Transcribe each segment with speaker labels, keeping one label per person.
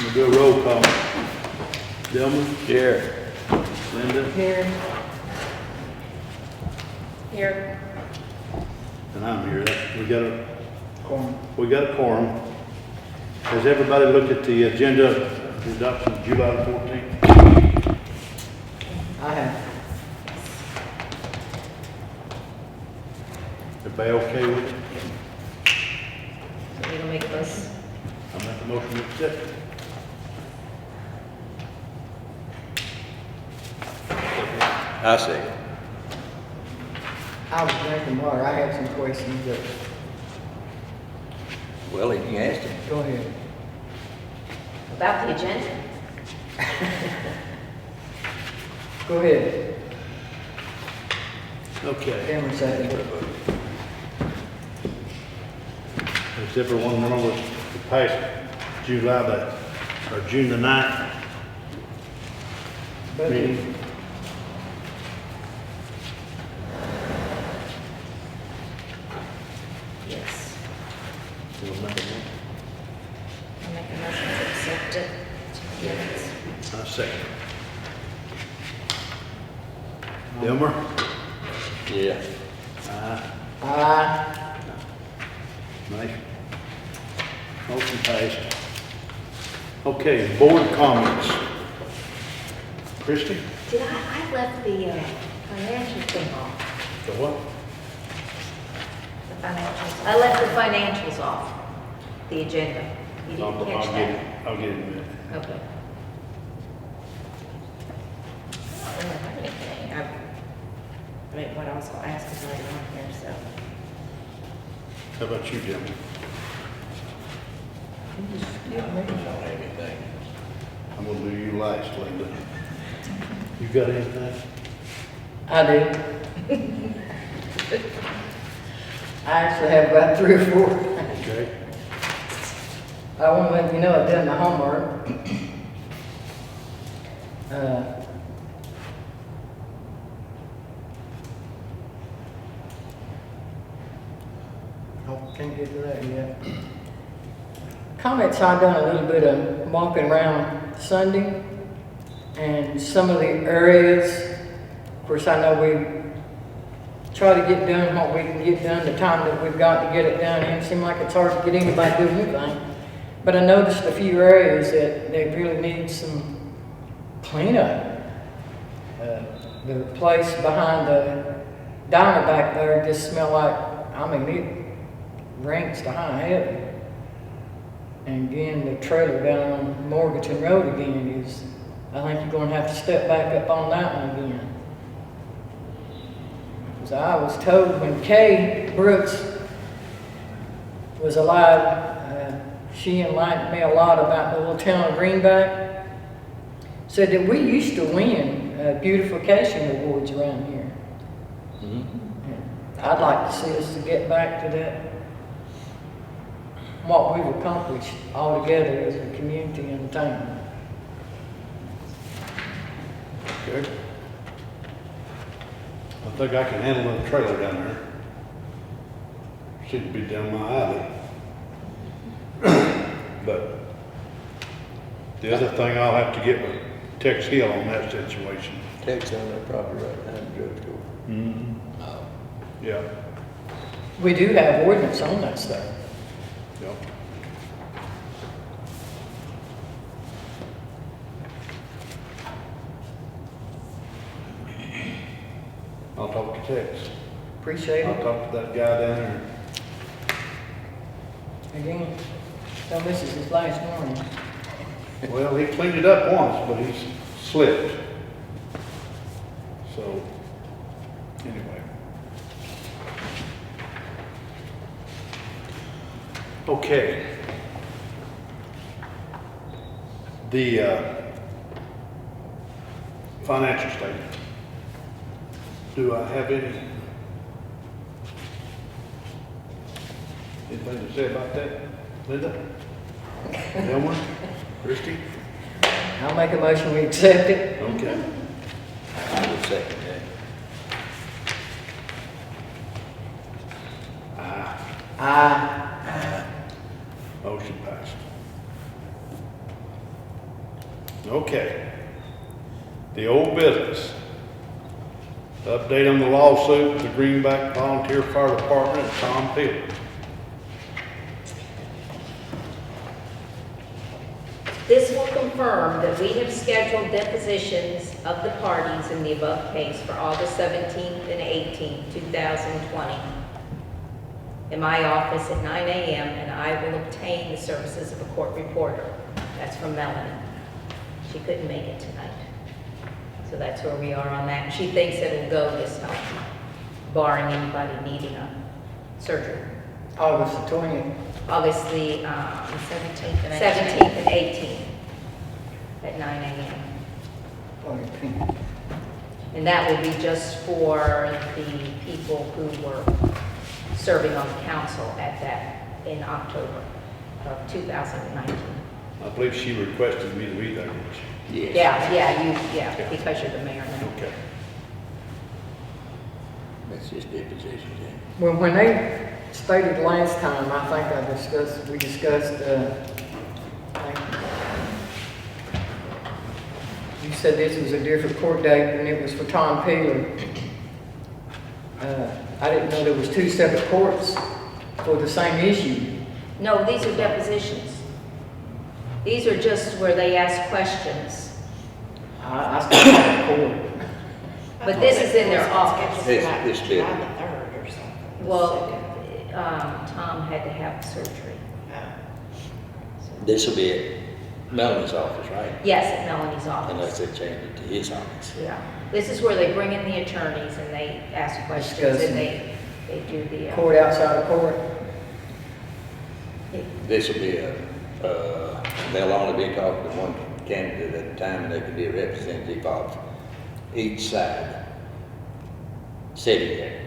Speaker 1: We'll do a roll call. Delma?
Speaker 2: Here.
Speaker 1: Linda?
Speaker 3: Here. Here.
Speaker 1: And I'm here. We got a quorum. Has everybody looked at the agenda of the adoption of July the 14th?
Speaker 3: I have.
Speaker 1: Everybody okay with it?
Speaker 4: So we gonna make this,
Speaker 1: I make a motion to accept it.
Speaker 2: I see.
Speaker 3: I was drinking water. I have some questions, but
Speaker 2: Well, if you asked him.
Speaker 3: go ahead.
Speaker 4: about the agenda.
Speaker 3: Go ahead.
Speaker 1: Okay.
Speaker 3: Cameron second.
Speaker 1: Has everyone remember the past July or June the 9th meeting?
Speaker 3: Budget.
Speaker 4: Yes.
Speaker 1: We'll make a motion.
Speaker 4: I'll make a motion to accept it. Yes.
Speaker 1: I second. Delmer?
Speaker 2: Yeah.
Speaker 3: Aye.
Speaker 1: Nice. Motion passed. Okay, board comments. Christie?
Speaker 4: Did I left the financial thing off,
Speaker 1: The what?
Speaker 4: the financials. I left the financials off, the agenda. You didn't catch
Speaker 1: I'll get
Speaker 4: that?
Speaker 1: it. I'll get it in a minute.
Speaker 4: Okay. I don't have anything. I mean, what I was gonna ask is later on here, so.
Speaker 1: How about you, Jim? I'm gonna do you last, Linda. You got anything?
Speaker 3: I do. I actually have about 3 or 4.
Speaker 1: Okay.
Speaker 3: I want to let you know I've done my homework. Oh, can't get to that yet. Comments, I've done a little bit of walking around Sunday, and some of the areas, of course, I know we try to get done what we can get done, the time that we've got to get it done, and it seems like it's hard to get anybody to do anything. But I noticed a few areas that they really need some cleanup. The place behind the diner back there just smelled like, I mean, it ranks to high heaven. And again, the trailer down on Morganton Road again is, I think you're gonna have to step back up on that one again. Because I was told when Kay Brooks was alive, she enlightened me a lot about the little town of Greenback. Said that we used to win beautification awards around here. And I'd like to see us to get back to that, what we've accomplished all together as a community and a town.
Speaker 1: Okay. I think I can handle the trailer down there. Seems to be down my alley. But the other thing I'll have to get with Tex Hill on that situation.
Speaker 2: Text on that property right behind the drugstore.
Speaker 1: Mm-hmm.
Speaker 2: Oh.
Speaker 1: Yeah.
Speaker 3: We do have ordinance on that stuff.
Speaker 1: Yep. I'll talk to Tex.
Speaker 3: Appreciate
Speaker 1: I'll
Speaker 3: it.
Speaker 1: talk to that guy down there.
Speaker 3: Again, so this is his last warning.
Speaker 1: Well, he cleaned it up once, but he's slipped. So, anyway. Okay. The financial statement. Do I have anything to say about that, Linda? Elmer? Christie?
Speaker 3: I'll make a motion, we accept it.
Speaker 1: Okay.
Speaker 2: I would second that.
Speaker 3: Aye.
Speaker 1: Okay. The old business. Update on the lawsuit with the Greenback Volunteer Fire Department and Tom Peeler.
Speaker 4: This will confirm that we have scheduled depositions of the parties in the above case for August 17th and 18th, 2020, in my office at 9 a.m., and I will obtain the services of a court reporter. That's from Melanie. She couldn't make it tonight. So that's where we are on that. She thinks it'll go this time, barring anybody needing a surgery.
Speaker 3: August the 20th.
Speaker 4: August the 17th and 18th at 9 a.m. And that will be just for the people who were serving on the council at that in October of 2019.
Speaker 1: I believe she requested me to be there, didn't she?
Speaker 4: Yeah, because you're the mayor now.
Speaker 1: Okay.
Speaker 2: That's just deposition, then.
Speaker 3: Well, when they stated last time, I think we discussed, you said this was a different court date and it was for Tom Peeler. I didn't know there was two separate courts for the same issue.
Speaker 4: No, these are depositions. These are just where they ask questions.
Speaker 3: I still have a court.
Speaker 4: But this is in their office.
Speaker 2: This bit.
Speaker 5: July the 3rd or something.
Speaker 4: Well, Tom had to have surgery.
Speaker 2: This will be at Melanie's office, right?
Speaker 4: Yes, at Melanie's
Speaker 2: Unless
Speaker 4: office.
Speaker 2: they change it to his office.
Speaker 4: Yeah. This is where they bring in the attorneys and they ask questions and they do the.
Speaker 3: Court outside of court.
Speaker 2: This will be they'll only be talking to one candidate at a time, and they can be a representative of each side sitting there.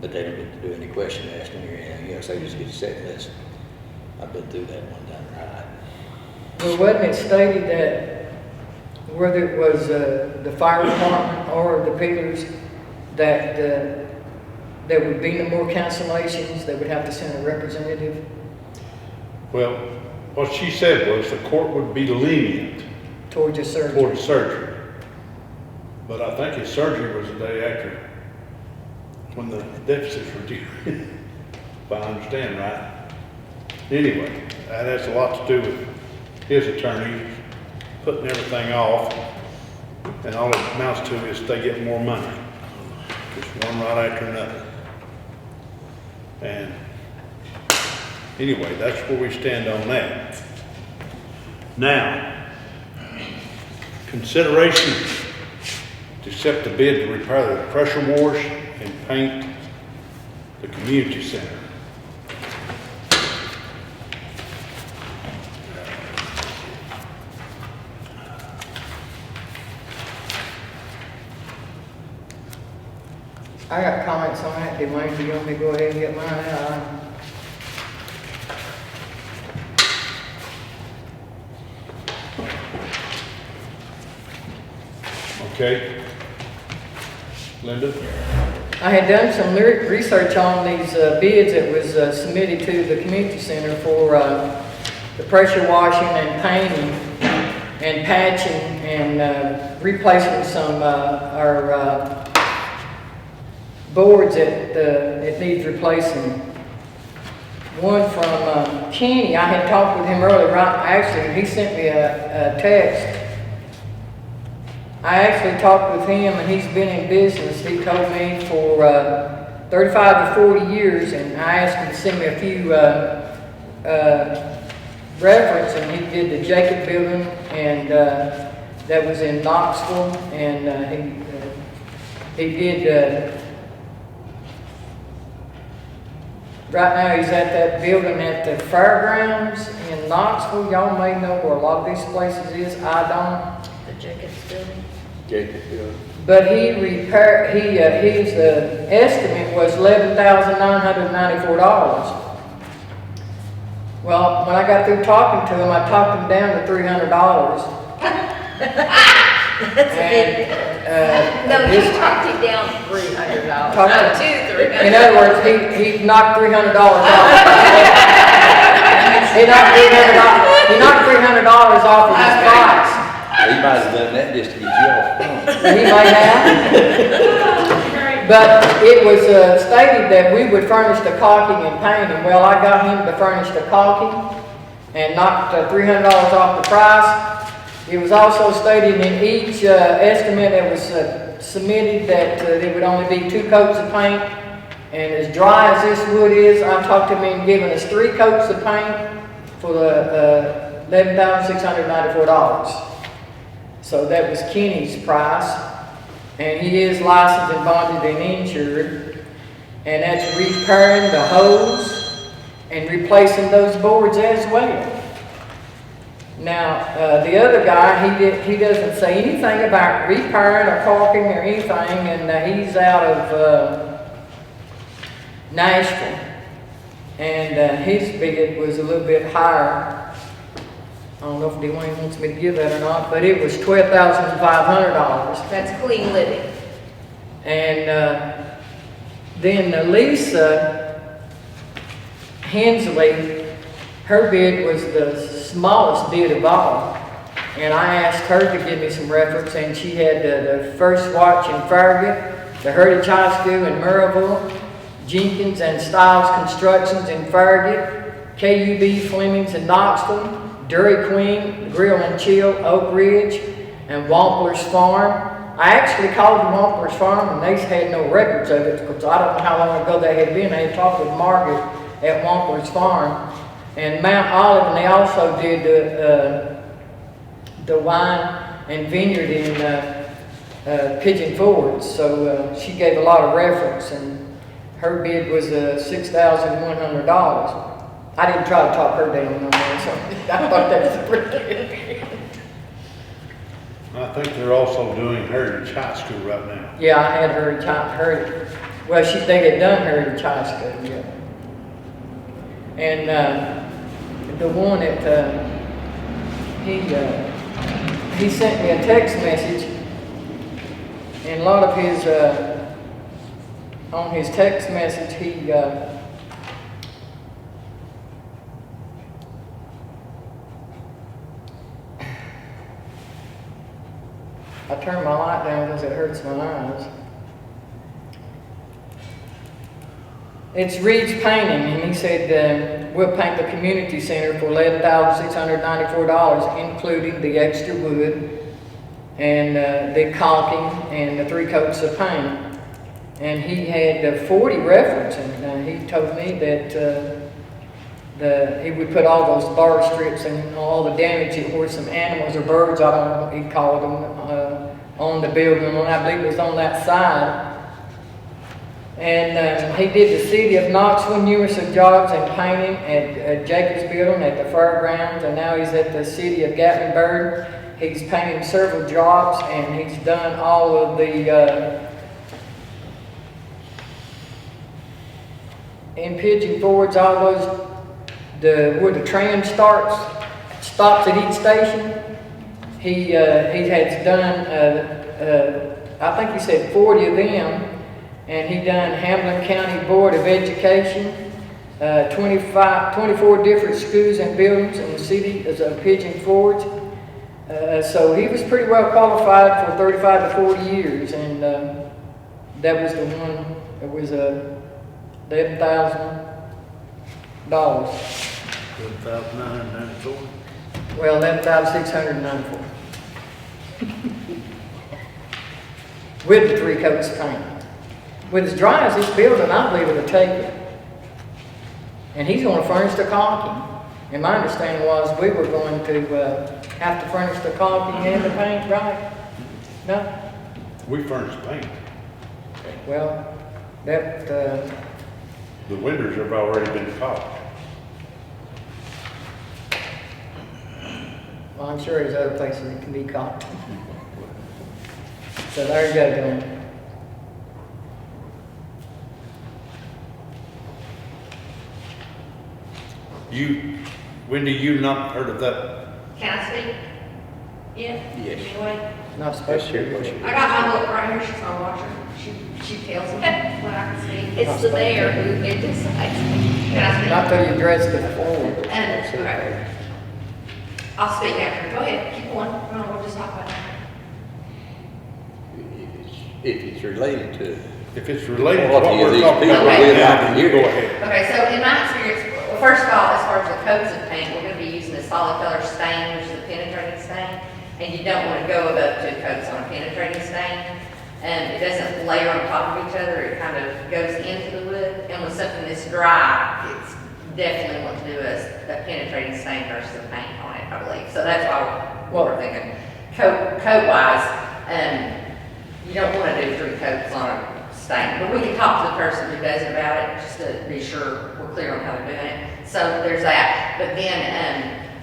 Speaker 2: But they don't get to do any question asking or anything else, they just get to sit and listen. I've been through that one time, right?
Speaker 3: Well, wasn't it stated that whether it was the fire department or the Peelers, that there would be no more cancellations, they would have to send a representative?
Speaker 1: Well, what she said was the court would be lenient
Speaker 3: Towards your surgery.
Speaker 1: toward surgery. But I think his surgery was the day after, when the deficits were due, if I understand right. Anyway, that has a lot to do with his attorney putting everything off, and all it amounts to is they get more money. Just one right after another. And anyway, that's where we stand on that. Now, consideration to accept the bid to repair the pressure wash and paint the community center.
Speaker 3: I got comments on that. Dwayne, do you want me to go ahead and get mine out?
Speaker 1: Okay? Linda?
Speaker 3: I had done some research on these bids that was submitted to the community center for the pressure washing and painting and patching and replacing some our boards that needs replacing. One from Kenny, I had talked with him earlier, actually, he sent me a text. I actually talked with him and he's been in business, he told me, for 35 to 40 years, and I asked him to send me a few reference, and he did the Jacob building, and that was in Knoxville, and he did right now he's at that building at the fairgrounds in Knoxville. Y'all may know where a lot of these places is. I don't.
Speaker 4: The Jacobs building.
Speaker 2: Jacob,
Speaker 3: But he repaired. His estimate was $11,994. Well, when I got through talking to him, I talked him down to $300.
Speaker 4: That's a big. No, you
Speaker 3: this-
Speaker 4: talked it down to $300.
Speaker 3: Talked
Speaker 4: Not
Speaker 3: it-
Speaker 4: $200.
Speaker 3: In other words, he knocked $300 off. He knocked $300 off of his price.
Speaker 2: he might have done that just to get you off the phone.
Speaker 3: He may have. But it was stated that we would furnish the caulking and painting. Well, I got him to furnish the caulking and knocked $300 off the price. It was also stated in each estimate that was submitted that there would only be 2 coats of paint. And as dry as this wood is, I talked him into giving us 3 coats of paint for the $11,694. So that was Kenny's price. And he is licensed and bonded and insured. And that's repairing the hose and replacing those boards as well. Now, the other guy, he doesn't say anything about repairing or caulking or anything, and he's out of Nashville. And his bid was a little bit higher. I don't know if Dwayne wants me to give that or not, but it was $12,500.
Speaker 4: That's Clean Living.
Speaker 3: And then Lisa Hensley, her bid was the smallest bid of all. And I asked her to give me some reference, and she had the First Watch in Farragut, the Heritage High School in Murrayville, Jenkins and Stiles Constructions in Farragut, KUB Fleming's in Knoxville, Dairy Queen, Grill and Chill, Oak Ridge, and Wampler's Farm. I actually called the Wampler's Farm, and they had no records of it, because I don't know how long ago they had been. They had talked with Margaret at Wampler's Farm. And Mount Olive, and they also did the wine and vineyard in Pigeon Forge. So she gave a lot of reference, and her bid was $6,100. I didn't try to talk her down on that, so I thought that was pretty good.
Speaker 1: I think they're also doing Heritage High School right now.
Speaker 3: Yeah, I had Heritage. Well, they had done Heritage High School, yeah. And the one that he sent me a text message, and a lot of his on his text message I turned my light down because it hurts my eyes. It's Reed's Painting, and he said, we'll paint the community center for $11,694, including the extra wood and the caulking and the 3 coats of paint. And he had 40 references, and he told me that he would put all those bar strips and all the damage that were some animals or birds, I don't know what he called them, on the building, and I believe it was on that side. And he did the city of Knoxville numerous of jobs in painting at Jacobs Building, at the fairgrounds, and now he's at the city of Gatlinburg. He's painted several jobs, and he's done all of the in Pigeon Forge, all those where the tram stops at each station. He has done I think he said 40 of them. And he done Hamlin County Board of Education, 24 different schools and buildings in the city as a Pigeon Forge. So he was pretty well qualified for 35 to 40 years, and that was the one that was $11,000.
Speaker 1: $11,994.
Speaker 3: Well, $11,694. With the 3 coats of paint. With as dry as this building, I believe it'll take it. And he's going to furnish the caulking. And my understanding was we were going to have to furnish the caulking and the paint, right? No?
Speaker 1: We furnish paint.
Speaker 3: Well, that,
Speaker 1: The windows have already been caulked.
Speaker 3: well, I'm sure there's other places that can be caulked. So there you go, Glenn.
Speaker 1: Wendy, you've not heard of that?
Speaker 5: Can I speak? Yeah?
Speaker 2: Yes.
Speaker 5: Anyway,
Speaker 3: Not supposed to.
Speaker 5: I got my book right here, she's on watcher. She tells me what I can see.
Speaker 4: It's the mayor who decides.
Speaker 5: Can I speak?
Speaker 3: Not till you address the forward.
Speaker 5: Okay. I'll speak after. Go ahead, keep going. No, we'll just talk about it.
Speaker 2: If it's related to,
Speaker 1: If it's related to
Speaker 2: What
Speaker 1: what
Speaker 2: do
Speaker 1: we're
Speaker 2: these
Speaker 1: talking
Speaker 2: people
Speaker 1: about
Speaker 5: will
Speaker 1: right now,
Speaker 2: not
Speaker 1: then you
Speaker 2: hear
Speaker 1: go
Speaker 2: it?
Speaker 1: ahead.
Speaker 5: Okay, so in my experience, well, first of all, as far as the coats of paint, we're gonna be using a solid color stain, which is a penetrating stain. And you don't wanna go above 2 coats on a penetrating stain. It doesn't layer on top of each other, it kind of goes into the wood. And with something that's dry, it's definitely want to do a penetrating stain versus a paint on it, I believe. So that's why we're thinking coat wise, you don't wanna do 3 coats on a stain. But we can talk to the person who does it about it, just to be sure we're clear on how they're doing it. So there's that. But then,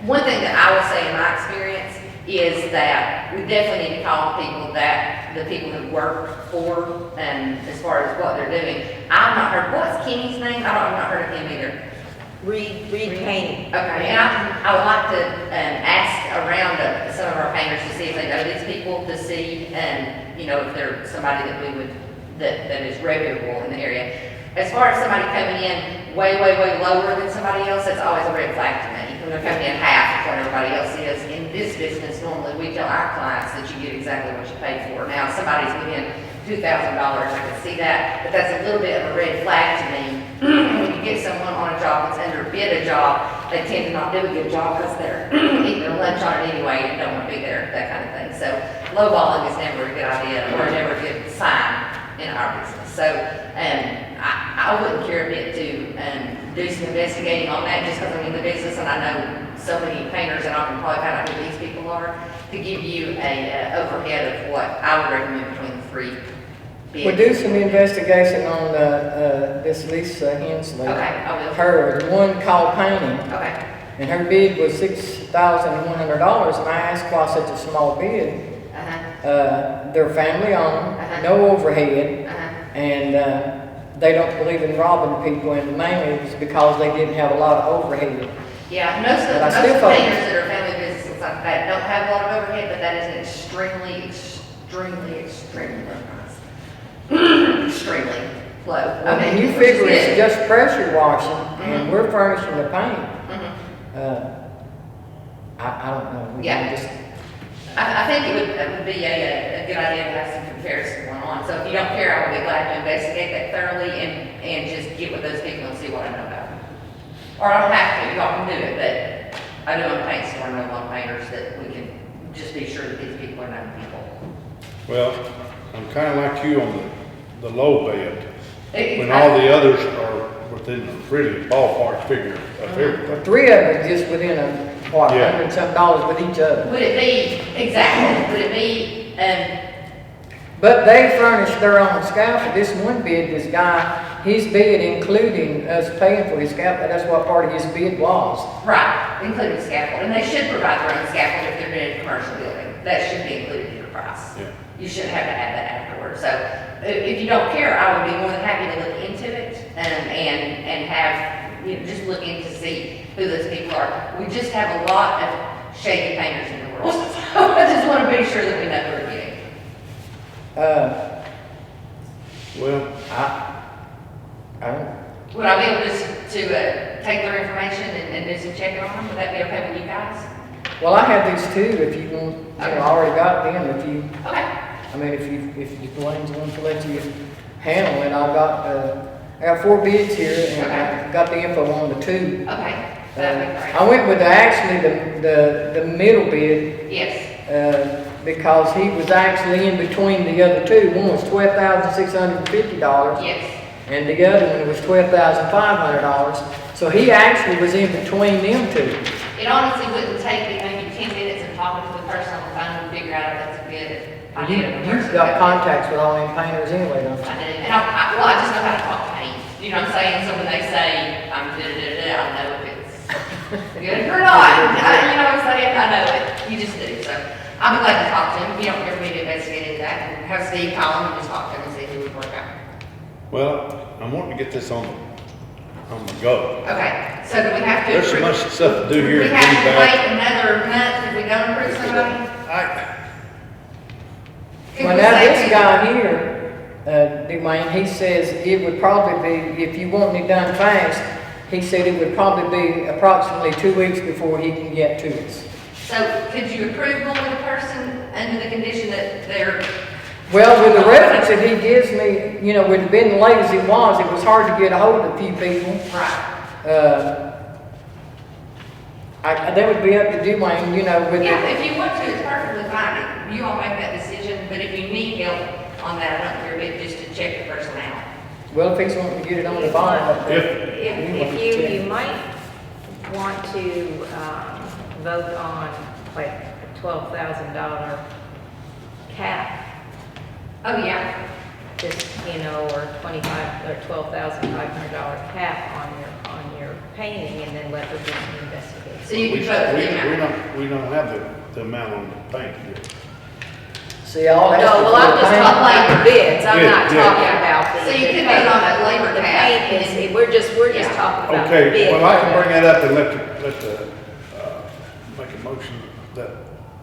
Speaker 5: one thing that I would say in my experience is that we definitely need to call the people who work for, as far as what they're doing. I've not heard, what's Kenny's name? I've not heard of him either.
Speaker 4: Reed painting.
Speaker 5: Okay, and I would like to, ask around some of our painters to see if they know these people, to see, you know, if they're somebody that we would, that is reputable in the area. As far as somebody coming in way lower than somebody else, that's always a red flag to me. When they're coming in half of what everybody else is. In this business, normally we tell our clients that you get exactly what you paid for. Now, if somebody's within $2,000, I can see that, but that's a little bit of a red flag to me. When you get someone on a job that's underbid a job, they tend to not do a good job because they're eating their lunch on it anyway and don't want to be there, that kind of thing. So lowballing is never a good idea or never a good sign in our business. So I wouldn't care a bit to do some investigating on that just because I'm in the business and I know so many painters and I can probably find out who these people are to give you a overhead of what I would recommend between the 3 bids.
Speaker 3: We'll do some investigation on this Lisa Hensley.
Speaker 5: Okay, I will.
Speaker 3: Her, the one called painting,
Speaker 5: Okay,
Speaker 3: and her bid was $6,100, and I asked why such a small bid. They're family owned, no overhead, and they don't believe in robbing people, and mainly it was because they didn't have a lot of overhead.
Speaker 5: yeah, most
Speaker 3: But I
Speaker 5: of
Speaker 3: still
Speaker 5: the
Speaker 3: thought-
Speaker 5: painters that are family businesses like that don't have a lot of overhead, but that is an extremely extremely low.
Speaker 3: I mean, you figure it's just pressure washing, and we're furnishing the paint. I don't know. We
Speaker 5: Yeah.
Speaker 3: can just-
Speaker 5: I think it would be a good idea to have some comparison going on. So if you don't care, I would be glad to investigate that thoroughly and just get with those people and see what I know about them. Or I don't have to, y'all can do it, but I do own a paint store and know a lot of painters that we can just be sure that these people are known people.
Speaker 1: Well, I'm kinda like you on the low bid, when all the others are within a really ballpark figure of everything.
Speaker 3: 3 of them are just within
Speaker 1: Yeah.
Speaker 3: $100 and some dollars with each other.
Speaker 5: Would it be, exactly, would it be,
Speaker 3: But they furnished their own scaffold. This one bid, this guy, his bid including us paying for his scaffold, that's what part of his bid was.
Speaker 5: right, including scaffold, and they should provide their own scaffold if they're in a commercial building. That should be included in your price.
Speaker 1: Yeah.
Speaker 5: You shouldn't have to add that afterwards. So if you don't care, I would be more than happy to look into it, and have, you know, just look in to see who those people are. We just have a lot of shady painters in the world, so I just want to be sure that we know who we're getting.
Speaker 1: Well,
Speaker 3: I don't,
Speaker 5: Would I be able to take their information and do some checking on them? Would that be okay with you guys?
Speaker 3: well, I have these 2 if you want, I already got them, if you,
Speaker 5: Okay.
Speaker 3: I mean, if Blaine's going to let you handle it, I got 4 bids here, and I got the info on the 2.
Speaker 5: Okay, that'd be great.
Speaker 3: I went with the middle bid,
Speaker 5: Yes,
Speaker 3: because he was actually in between the other 2. One was $12,650,
Speaker 5: yes.
Speaker 3: and the other one was $12,500. So he actually was in between them 2.
Speaker 5: It honestly wouldn't take me maybe 10 minutes of talking to the person on the phone to figure out if that's a good idea.
Speaker 3: You've got contacts with all them painters anyway, don't you?
Speaker 5: I do, and well, I just know how to talk paint. You know what I'm saying? So when they say, I'm da-da-da-da, I know if it's good or not. You know what I'm saying? I know it. You just do, so. I'll be glad to talk to him. If you don't care for me to investigate that, and have Steve call him and just talk to him and see who would work out.
Speaker 1: well, I'm wanting to get this on the go.
Speaker 5: Okay, so do we have to?
Speaker 1: There's so much stuff to do here
Speaker 5: We
Speaker 1: in
Speaker 5: have to
Speaker 1: Greenback.
Speaker 5: wait another month if we don't approve somebody? Could
Speaker 3: Well,
Speaker 5: we
Speaker 3: now
Speaker 5: say
Speaker 3: this
Speaker 5: we-
Speaker 3: guy here, Dwayne, he says it would probably be, if you want it done fast, he said it would probably be approximately 2 weeks before he can get to us.
Speaker 5: So could you approve going with a person under the condition that they're,
Speaker 3: Well, with the reference that he gives me, you know, with being late as it was hard to get a hold of a few people.
Speaker 5: right?
Speaker 3: That would be up to Dwayne, you know, with
Speaker 5: Yeah,
Speaker 3: the,
Speaker 5: if you want to, it's perfectly fine. You all make that decision, but if you need help on that, I don't care, but just to check the person out.
Speaker 3: well, if he's wanting to get it on the bond up there.
Speaker 4: If you might want to, vote on like a $12,000 cap,
Speaker 5: Oh, yeah.
Speaker 4: just, you know, or $12,500 cap on your painting, and then let her do some investigation.
Speaker 5: So you can vote for the amount.
Speaker 1: We don't have the amount on the paint yet.
Speaker 3: See, all
Speaker 4: No,
Speaker 3: that's.
Speaker 4: well, I'm just talking about the bids, I'm
Speaker 1: Yeah,
Speaker 4: not
Speaker 1: yeah.
Speaker 4: talking about the.
Speaker 5: So you
Speaker 4: the
Speaker 5: could
Speaker 4: paint.
Speaker 5: vote on that labor
Speaker 4: The
Speaker 5: cap,
Speaker 4: paint
Speaker 5: and
Speaker 4: is, we're just
Speaker 5: Yeah.
Speaker 4: talking about the
Speaker 1: Okay,
Speaker 4: bid.
Speaker 1: well, I can bring that up and let the, make a motion that,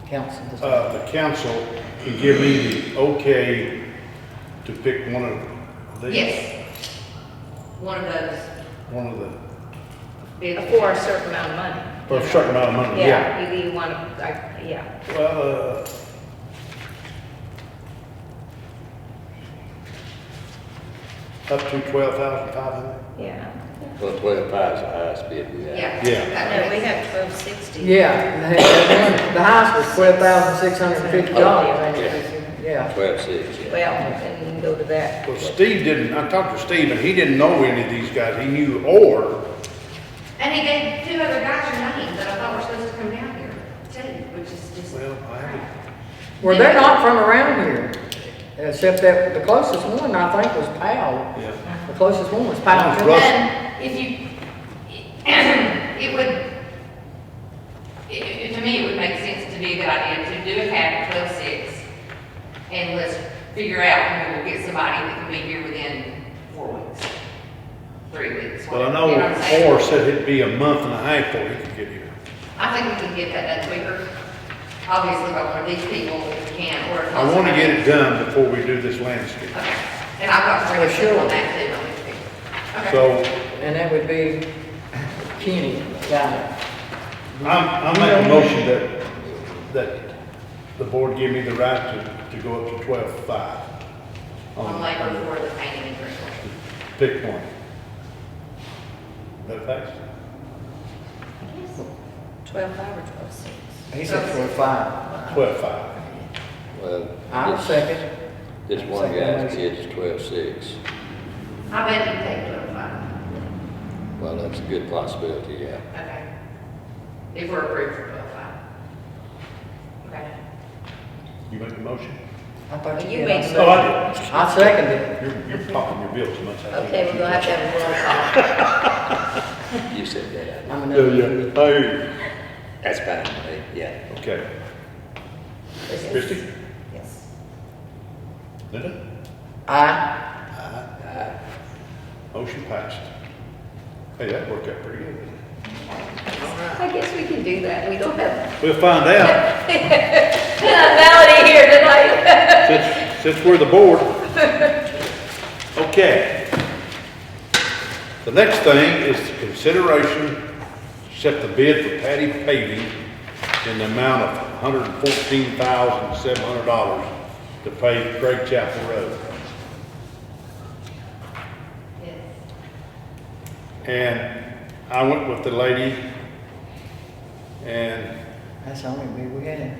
Speaker 3: Council.
Speaker 1: the council can give me the okay to pick one of these.
Speaker 5: Yes. One of those
Speaker 1: One of the,
Speaker 5: bids.
Speaker 4: For a certain amount of money.
Speaker 1: for a certain amount of money, yeah.
Speaker 4: Yeah, you want to, yeah.
Speaker 1: Well, up to 12,500?
Speaker 4: Yeah.
Speaker 2: Well, 12.5 is the highest bid we have.
Speaker 5: Yeah.
Speaker 1: Yeah.
Speaker 5: That
Speaker 4: No, we
Speaker 5: makes-
Speaker 4: have 1260.
Speaker 3: Yeah, the highest was $12,650, yeah.
Speaker 2: 12.6, yeah.
Speaker 4: Well, then you can go to that.
Speaker 1: Well, Steve didn't, I talked to Steve and he didn't know any of these guys. He knew Orr.
Speaker 5: And he gave two other guys your names that I thought were supposed to come down here too, which is just.
Speaker 1: Well, I haven't.
Speaker 3: Well, they're not from around here, except that the closest one, I think, was Powell.
Speaker 1: Yeah.
Speaker 3: The closest one was Powell.
Speaker 1: That was Russell.
Speaker 5: And if you, it would, to me, it would make sense to be a good idea to do a cap 12.6, and let's figure out when we'll get somebody that can be here within 4 weeks, 3 weeks.
Speaker 1: Well, I
Speaker 5: whatever. You what I'm
Speaker 1: know
Speaker 5: saying?
Speaker 1: Orr said it'd be a month and a half before he could get here.
Speaker 5: I think we can get that done quicker, obviously by one of these people if we can, or. if
Speaker 1: I want to get it done before we do this landscape.
Speaker 5: Okay, and I've got to bring
Speaker 3: For
Speaker 5: a
Speaker 3: sure.
Speaker 5: on that too. on these people. Okay.
Speaker 1: So
Speaker 3: And that would be Kenny, guy.
Speaker 1: I'm making a motion that the board give me the right to go up to 12,500.
Speaker 5: On labor for the painting and brickwork.
Speaker 1: Pick one. That fast?
Speaker 4: 12.5 or 12.6?
Speaker 3: He said 12.5.
Speaker 1: 12,500.
Speaker 2: Well,
Speaker 3: I'll
Speaker 2: this-
Speaker 3: second.
Speaker 2: This one guy's bid is 12.6.
Speaker 5: I bet you take 12.5.
Speaker 2: Well, that's a good possibility, yeah.
Speaker 5: Okay. If we're approved for 12.5. Okay.
Speaker 1: You make the motion?
Speaker 3: I thought
Speaker 4: You
Speaker 3: did.
Speaker 4: made
Speaker 3: I
Speaker 1: Oh, I did.
Speaker 3: I seconded it.
Speaker 1: You're popping your bill too much. I think.
Speaker 4: Okay, we're gonna have to have a roll call.
Speaker 2: You said that.
Speaker 3: I'm
Speaker 1: Yeah,
Speaker 3: another.
Speaker 1: yeah. I hear you.
Speaker 2: That's fine with me, yeah.
Speaker 1: Okay. Christie?
Speaker 4: Yes.
Speaker 1: Linda?
Speaker 3: Aye.
Speaker 1: Motion passed. Hey, that worked out pretty good.
Speaker 4: I guess we can do that, we don't have
Speaker 1: We'll find out
Speaker 4: Melody here tonight.
Speaker 1: since we're the board. Okay. The next thing is consideration, to set the bid for Patty Paving in the amount of $114,700 to pave Craig Chapel Road.
Speaker 5: Yes.
Speaker 1: And I went with the lady, and,
Speaker 3: That's the only bid we had.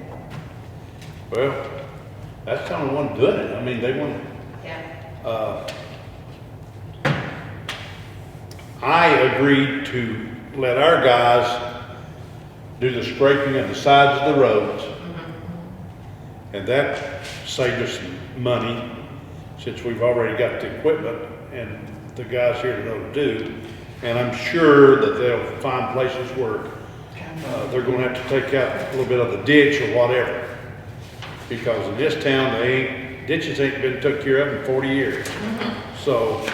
Speaker 1: well, that's the only one doing it. I mean, they want,
Speaker 5: Yeah.
Speaker 1: I agreed to let our guys do the scraping of the sides of the roads. And that saved us some money, since we've already got the equipment and the guys here to know to do. And I'm sure that they'll find places where they're gonna have to take out a little bit of the ditch or whatever. Because in this town, ditches ain't been took care of in 40 years. So,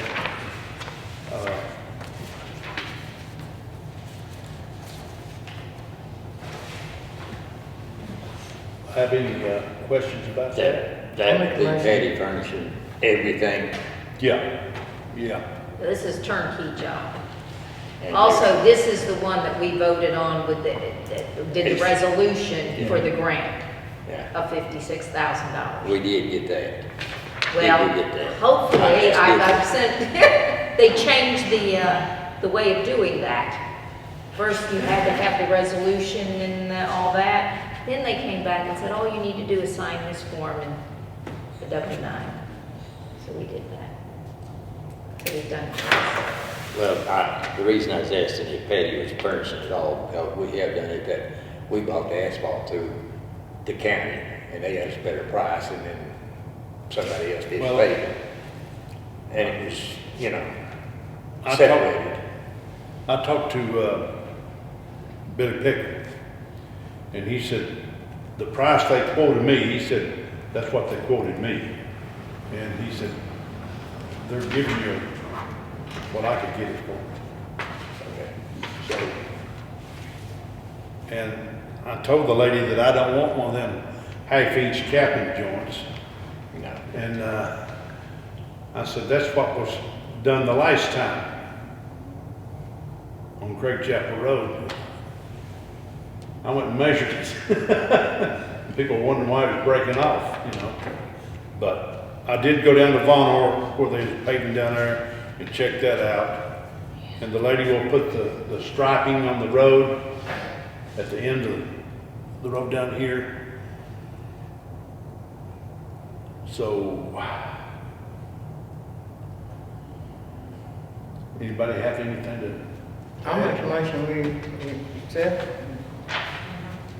Speaker 1: have any questions about that?
Speaker 2: That, the Patty furnishing everything.
Speaker 1: Yeah, yeah.
Speaker 4: This is turnkey job.
Speaker 2: And
Speaker 4: Also, this is the one that we voted on with did the resolution for the grant
Speaker 2: Yeah,
Speaker 4: of $56,000.
Speaker 2: we did get that.
Speaker 4: Well,
Speaker 2: We did get that.
Speaker 4: hopefully,
Speaker 2: I
Speaker 4: I've sent, they changed the way of doing that. First, you had to have the resolution and all that. Then they came back and said, all you need to do is sign this form and the W-9. So we did that. So we've done it.
Speaker 2: Well, the reason I was asking if Patty was furnishing it all, because we have done it that we bought the asphalt through the county, and they had us a better price, and then somebody else did
Speaker 1: Well-
Speaker 2: pay it. And it was, you know,
Speaker 1: I
Speaker 2: separated.
Speaker 1: I talked to Billy Pickle, and he said, the price they quoted me, he said, that's what they quoted me. And he said, they're giving you what I could get it for.
Speaker 2: Okay.
Speaker 1: So, and I told the lady that I don't want one of them half-inch capping joints.
Speaker 2: No.
Speaker 1: And I said, that's what was done the last time on Craig Chapel Road. I went and measured it. People wondering why it was breaking off, you know. But I did go down to Von Orr where they was paving down there and check that out. And the lady will put the striping on the road at the end of the road down here. So, anybody have anything to?
Speaker 3: I'll make a motion, we accept.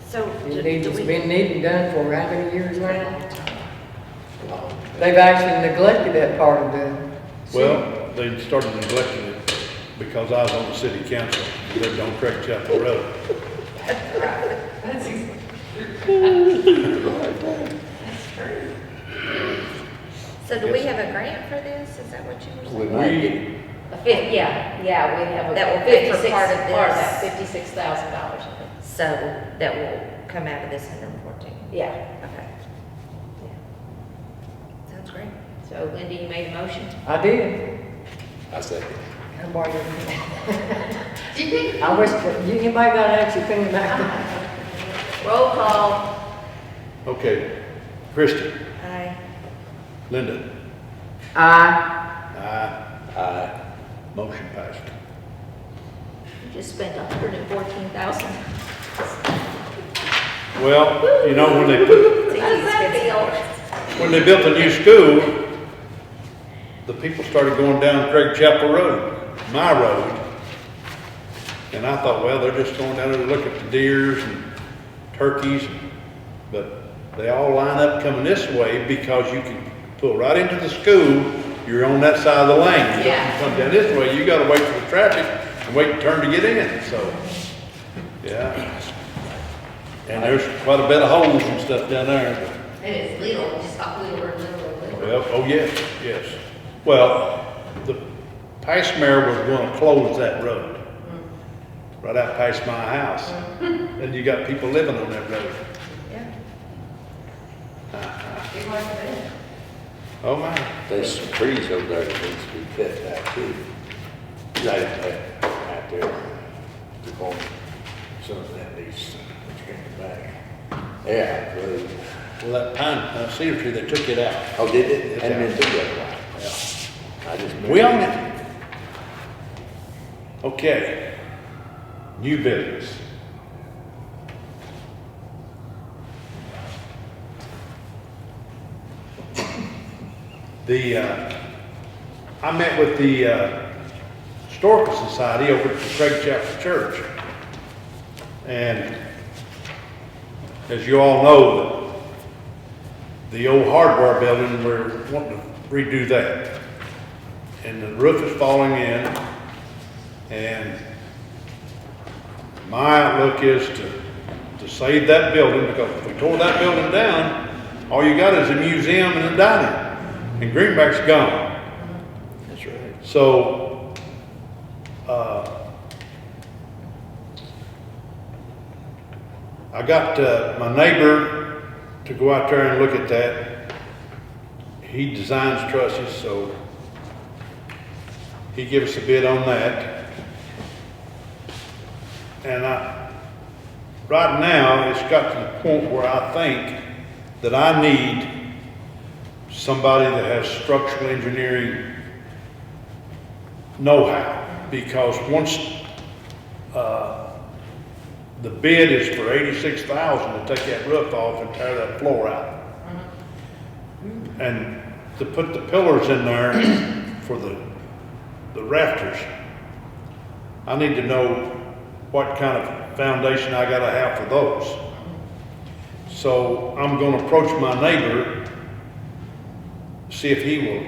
Speaker 5: So,
Speaker 3: It
Speaker 5: do
Speaker 3: needs,
Speaker 5: we?
Speaker 3: it's been needed done for how many years now? They've actually neglected that part of the city.
Speaker 1: Well, they started neglecting it because I was on the city council, and lived on Craig Chapel Road.
Speaker 5: So do we have a grant for this? Is that what you were
Speaker 2: We
Speaker 5: saying?
Speaker 2: might get it.
Speaker 4: Yeah, we have
Speaker 5: That will
Speaker 4: a
Speaker 5: pay for
Speaker 4: 56,
Speaker 5: part of
Speaker 4: part of that,
Speaker 5: this.
Speaker 4: $56,000.
Speaker 5: So that will come out of this 114?
Speaker 4: Yeah.
Speaker 5: Okay. Sounds great.
Speaker 4: So Linda, you made a motion?
Speaker 3: I did.
Speaker 2: I second.
Speaker 3: I borrowed it. I wish, anybody got an extra penny back?
Speaker 4: Roll call.
Speaker 1: Okay, Christie,
Speaker 5: Aye.
Speaker 1: Linda,
Speaker 3: Aye.
Speaker 2: Aye.
Speaker 1: motion passed.
Speaker 4: You just spent $114,000.
Speaker 1: Well, you know, when they put,
Speaker 4: How does that feel?
Speaker 1: when they built the new school, the people started going down Craig Chapel Road, my road. And I thought, well, they're just going down there to look at the deers and turkeys, but they all line up coming this way because you can pull right into the school. You're on that side of the lane. You
Speaker 4: Yeah.
Speaker 1: don't come down this way, you gotta wait for the traffic and wait to turn to get in, so, yeah. And there's quite a bit of holes and stuff down there.
Speaker 5: And it's little, just got littler, littler.
Speaker 1: Well, oh, yes, yes. Well, the past mayor was gonna close that road, right out past my house. And you got people living on that road.
Speaker 5: Yeah. It wasn't bad.
Speaker 1: Oh, my.
Speaker 2: There's some trees over there that needs to be cut back too. Right out there, the corner. Some of that needs to be cut back. Yeah, road.
Speaker 1: Well, that pine, cedar tree, they took it out.
Speaker 2: Oh, did it?
Speaker 1: It's
Speaker 2: Hadn't been
Speaker 1: out.
Speaker 2: through that while. I just.
Speaker 1: We own it. Okay. New business. I met with the Historical Society over at the Craig Chapel Church. And as you all know, the old hardware building, we're wanting to redo that. And the roof is falling in, and my outlook is to save that building, because if we tore that building down, all you got is a museum and a diner, and Greenback's gone.
Speaker 2: That's right.
Speaker 1: So, I got my neighbor to go out there and look at that. He designs trusses, so he gave us a bid on that. And right now, it's got to the point where I think that I need somebody that has structural engineering know-how. Because once, the bid is for $86,000 to take that roof off and tear that floor out. And to put the pillars in there for the rafters, I need to know what kind of foundation I gotta have for those. So I'm gonna approach my neighbor, see if he will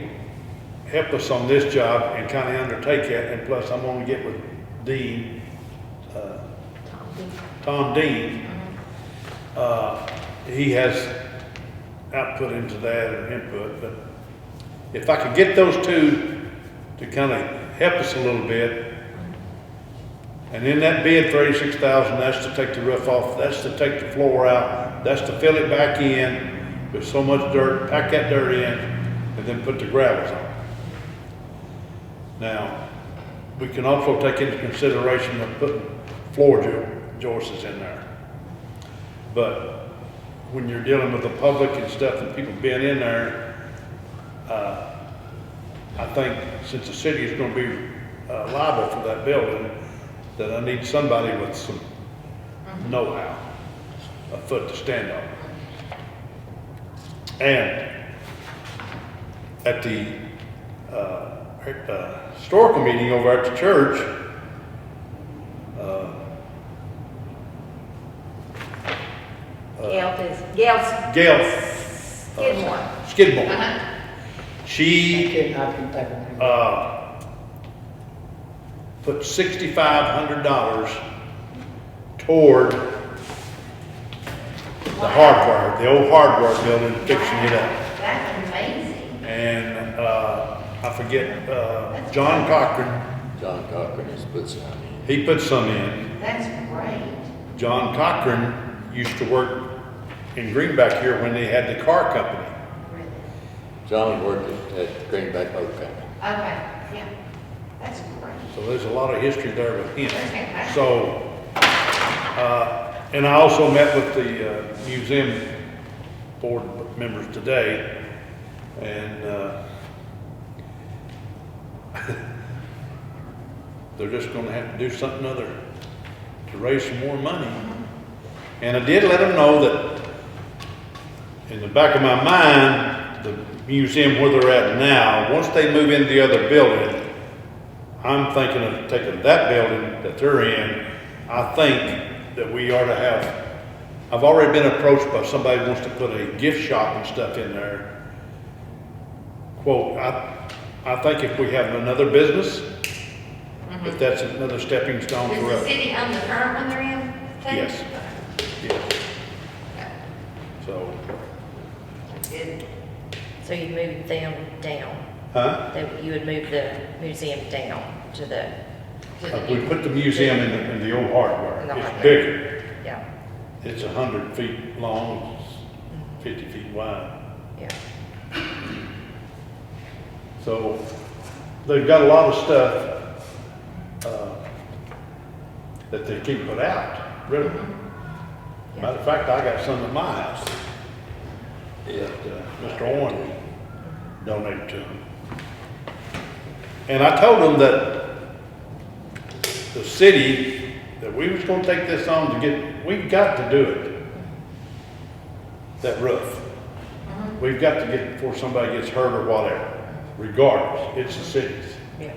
Speaker 1: help us on this job and kinda undertake that, and plus I'm gonna get with Dean, Tom Dean. He has output into that and input, but if I could get those two to kind of help us a little bit, and in that bid for $86,000, that's to take the roof off, that's to take the floor out, that's to fill it back in with so much dirt, pack that dirt in, and then put the gravels on. Now, we can also take into consideration of putting floor joists in there. But when you're dealing with the public and stuff and people being in there, I think since the city is gonna be liable for that building, that I need somebody with some know-how, a foot to stand on. And at the historical meeting over at the church, Gail Skidmore,
Speaker 5: Uh-huh.
Speaker 1: she
Speaker 3: I can think of it.
Speaker 1: put $6,500 toward the hardware, the old hardware building, fixing it up.
Speaker 5: That's amazing.
Speaker 1: And, I forget, John Cochran,
Speaker 2: John Cochran has put some in.
Speaker 1: he put some in.
Speaker 5: That's great.
Speaker 1: John Cochran used to work in Greenback here when they had the car company.
Speaker 5: Really.
Speaker 2: John worked at Greenback Motor Company.
Speaker 5: Okay, yeah, that's great.
Speaker 1: So there's a lot of history there with him.
Speaker 5: That's fantastic.
Speaker 1: So, and I also met with the museum board members today, and they're just gonna have to do something other to raise some more money. And I did let them know that in the back of my mind, the museum where they're at now, once they move into the other building, I'm thinking of taking that building that they're in. I think that we ought to have, I've already been approached by somebody who wants to put a gift shop and stuff in there. Quote, I think if we have another business, if that's another stepping stone
Speaker 5: Does
Speaker 1: for
Speaker 5: the
Speaker 1: us.
Speaker 5: city own the current one they're in? too?
Speaker 1: Yes. Yes. So,
Speaker 5: Good.
Speaker 4: So you move them down,
Speaker 1: huh?
Speaker 4: that you would move the museum down to the,
Speaker 1: We put the museum in the old hardware.
Speaker 4: In the
Speaker 1: It's
Speaker 4: hardware.
Speaker 1: bigger.
Speaker 4: yeah,
Speaker 1: It's 100 feet long, it's 50 feet wide.
Speaker 4: yeah.
Speaker 1: So they've got a lot of stuff that they keep put out, really. Matter of fact, I got some at my house that Mr. Owen donated to them. And I told them that the city, that we was gonna take this on to get, we've got to do it. That roof. We've got to get it before somebody gets hurt or whatever, regardless, it's the city's.
Speaker 4: Yeah.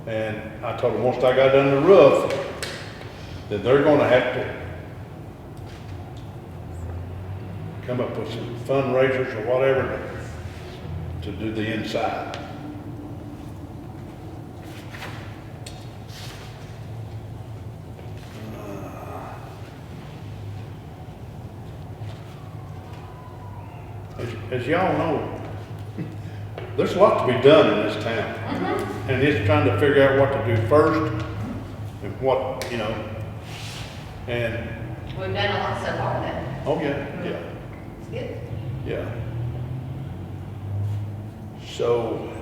Speaker 1: And I told them, once I got done the roof, that they're gonna have to come up with some fundraisers or whatever to do the inside. As y'all know, there's a lot to be done in this town. And it's trying to figure out what to do first and what, you know, and,
Speaker 5: We've done a lot so far then.
Speaker 1: oh yeah, yeah.
Speaker 5: It's good.
Speaker 1: Yeah. So,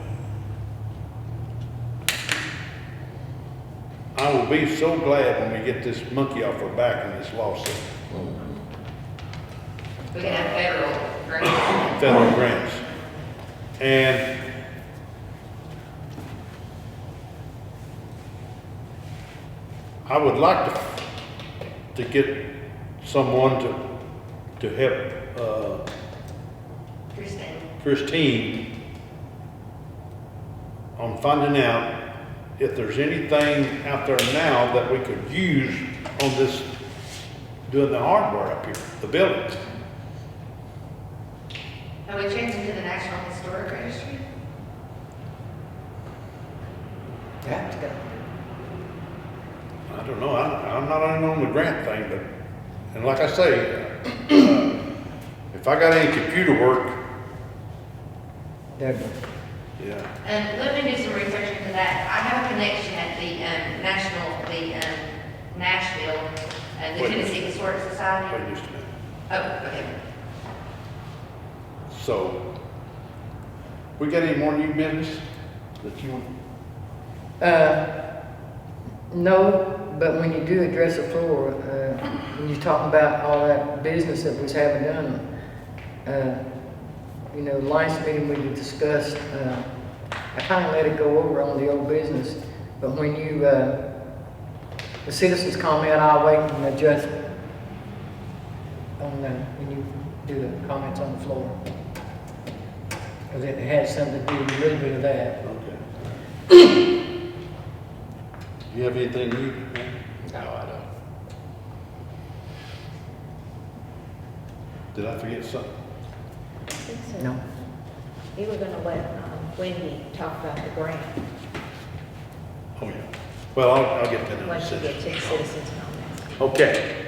Speaker 1: I will be so glad when we get this monkey off our back in this lawsuit.
Speaker 5: We can have federal grants.
Speaker 1: Federal grants. And I would like to get someone to help, Christine on finding out if there's anything out there now that we could use on this, doing the hardware up here, the buildings.
Speaker 5: Are we changing to the National Historic Registry?
Speaker 3: Have to go.
Speaker 1: I don't know, I'm not on the grant thing, but, and like I say, if I got any computer work,
Speaker 3: There.
Speaker 1: yeah,
Speaker 5: Let me do some research into that. I have a connection at the Nashville, the
Speaker 1: Wait.
Speaker 5: Tennessee Historic Society.
Speaker 1: wait just a minute.
Speaker 5: Oh, okay.
Speaker 1: So, we got any more new business that you want?
Speaker 3: No, but when you do address the floor, when you're talking about all that business that was having done, you know, last meeting we discussed, I kind of let it go over on the old business, but when you, the citizens comment, I'll wait and adjust on, when you do the comments on the floor. Because it has something to do with a little bit of that.
Speaker 1: Okay. Do you have anything new?
Speaker 2: No, I don't.
Speaker 1: Did I forget something?
Speaker 4: I think so.
Speaker 3: No.
Speaker 4: You were gonna let Wendy talk about the grant
Speaker 1: Oh, yeah. Well, I'll get that in a
Speaker 4: once you get
Speaker 1: second.
Speaker 4: to the citizens comments.
Speaker 1: Okay.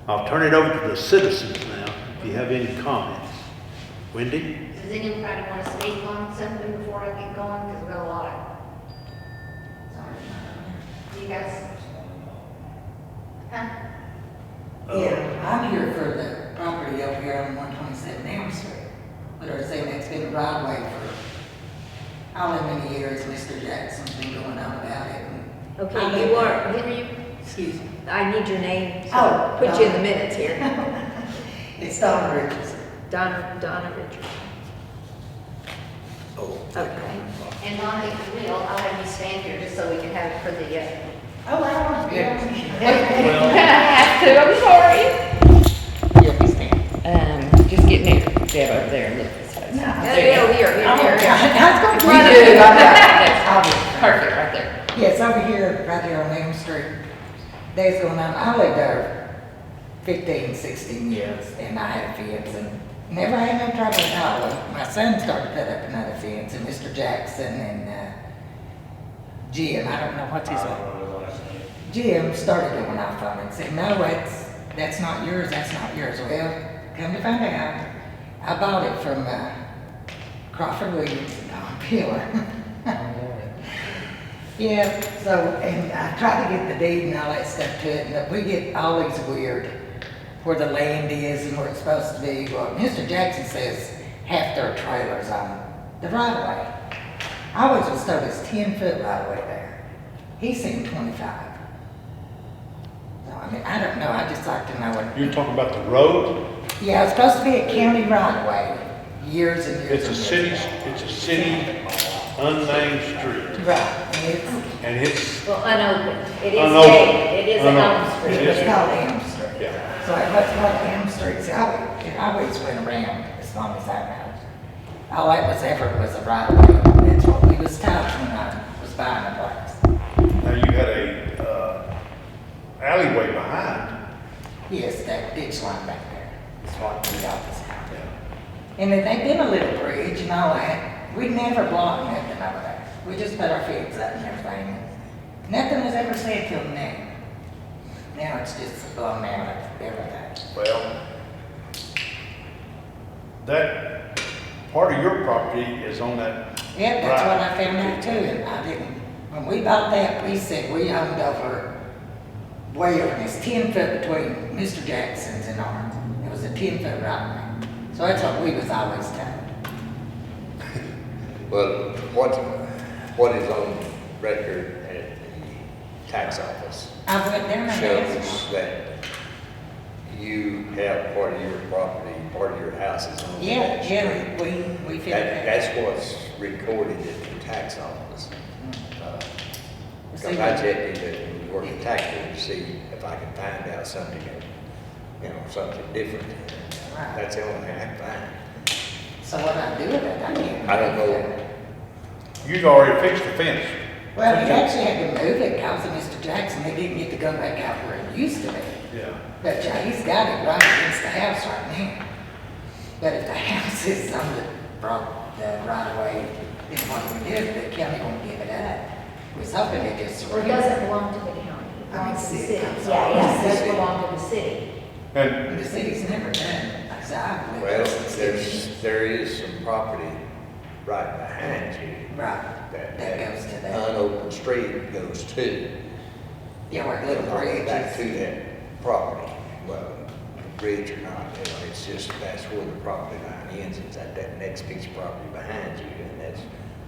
Speaker 1: I'll turn it over to the citizens now, if you have any comments. Wendy?
Speaker 5: Does anybody want to speak on something before I get going? Because we've got a lot of. Sorry. You guys? Huh?
Speaker 6: Yeah, I'm here for the property up here on 127 Elm Street. But they're saying it's been a right way for how many years Mr. Jackson's been going on about it. and I
Speaker 4: Okay,
Speaker 6: live
Speaker 4: you
Speaker 6: there.
Speaker 4: are, who are you?
Speaker 6: Excuse me.
Speaker 4: I need your name, so
Speaker 6: Oh,
Speaker 4: put you in the
Speaker 6: Donna.
Speaker 4: minutes here.
Speaker 6: It's Donna Richardson.
Speaker 4: Donna Richards.
Speaker 1: Oh.
Speaker 4: Okay.
Speaker 5: And Lonnie, if you will, I'll have you stand here just so we can have it for the,
Speaker 6: Oh, I want to be able to.
Speaker 5: have to, I'm sorry.
Speaker 6: You'll be standing.
Speaker 5: Just get near Deb over there and look this way.
Speaker 4: Here, here.
Speaker 6: I was going
Speaker 4: Right
Speaker 6: to do
Speaker 4: up.
Speaker 6: I'll be.
Speaker 5: Perfect, right there.
Speaker 6: Yes, over here, right here on Elm Street. Days going on, I lived there 15, 16 years, and I had a fence, and never had no trouble at all. My son started to put up another fence, and Mr. Jackson and Jim, I don't know what's his name. Jim started going off on it and said, no, that's not yours, that's not yours. Well, come to find out, I bought it from Crawford Williams and Don Peeler. Yeah, so, and I tried to get the deed and all that stuff to it, but we get all these weird, where the land is and where it's supposed to be. Well, Mr. Jackson says half their trailers on the right of way. I always was told it's 10-foot right of way there. He's saying 25. So, I mean, I don't know, I just like to know what.
Speaker 1: You're talking about the road?
Speaker 6: Yeah, it's supposed to be a county right of way, years and years.
Speaker 1: It's a city unnamed street.
Speaker 6: Right, and
Speaker 1: And it's,
Speaker 4: Well, unopened. It is
Speaker 1: Unopened.
Speaker 4: gated. It is an
Speaker 1: Unopened.
Speaker 4: open
Speaker 6: it's,
Speaker 4: street.
Speaker 6: it's called Elm Street.
Speaker 1: yeah.
Speaker 6: So what's called Elm Street, see, it always went around as long as I know. All that was ever was a right of way. That's what we was taught when I was buying a place.
Speaker 1: Now you had a, alleyway behind.
Speaker 6: Yes, that ditch line back there is what we got this house.
Speaker 1: Yeah.
Speaker 6: And then they did a little bridge and all that. We never blocked nothing over there. We just put our fence up and everything. Nothing was ever said till now. Now it's just blown out of everything.
Speaker 1: Well, that part of your property is on that.
Speaker 6: Yeah, that's what I
Speaker 1: right.
Speaker 6: found out too, and I didn't, when we bought that, we said we owned over, way over, it's 10 foot between Mr. Jackson's and ours. It was a 10-foot right of way. So that's what we was always told.
Speaker 2: Well, what is on record at the tax office
Speaker 6: I went down there.
Speaker 2: shows that you have part of your property, part of your house is on
Speaker 6: Yeah,
Speaker 2: that street.
Speaker 6: yeah, we figured that.
Speaker 2: That's what's recorded at the tax office.
Speaker 6: See,
Speaker 2: Because I checked it when you work in tax court to see if I could find out something, something different.
Speaker 6: Right.
Speaker 2: That's the only thing I can find.
Speaker 6: So what I do with it, I can't.
Speaker 2: I don't know.
Speaker 1: You've already fixed the fence.
Speaker 6: Well, he actually had to move it because of Mr. Jackson, they didn't get to go back out where it used to be.
Speaker 1: Yeah.
Speaker 6: But yeah, he's got it right against the house right now. But if the house is on the right of way, then what we did, the county won't give it up. We was hoping it just.
Speaker 4: Or it doesn't belong to the county, it
Speaker 6: I mean,
Speaker 4: belongs to the
Speaker 6: city,
Speaker 4: city.
Speaker 6: I'm
Speaker 4: Yeah,
Speaker 6: sorry.
Speaker 4: yeah, it does
Speaker 6: City.
Speaker 4: belong to the city.
Speaker 1: And
Speaker 6: The city's never done it. Like I said, I've lived
Speaker 2: Well,
Speaker 6: there since
Speaker 2: there is some property right behind you.
Speaker 6: Right, that goes to that.
Speaker 2: Unopened street goes to.
Speaker 6: Yeah, where the little bridge
Speaker 2: Back to
Speaker 6: is.
Speaker 2: that property. Well, bridge or not, it's just, that's where the property line ends, it's at that next piece of property behind you, and that's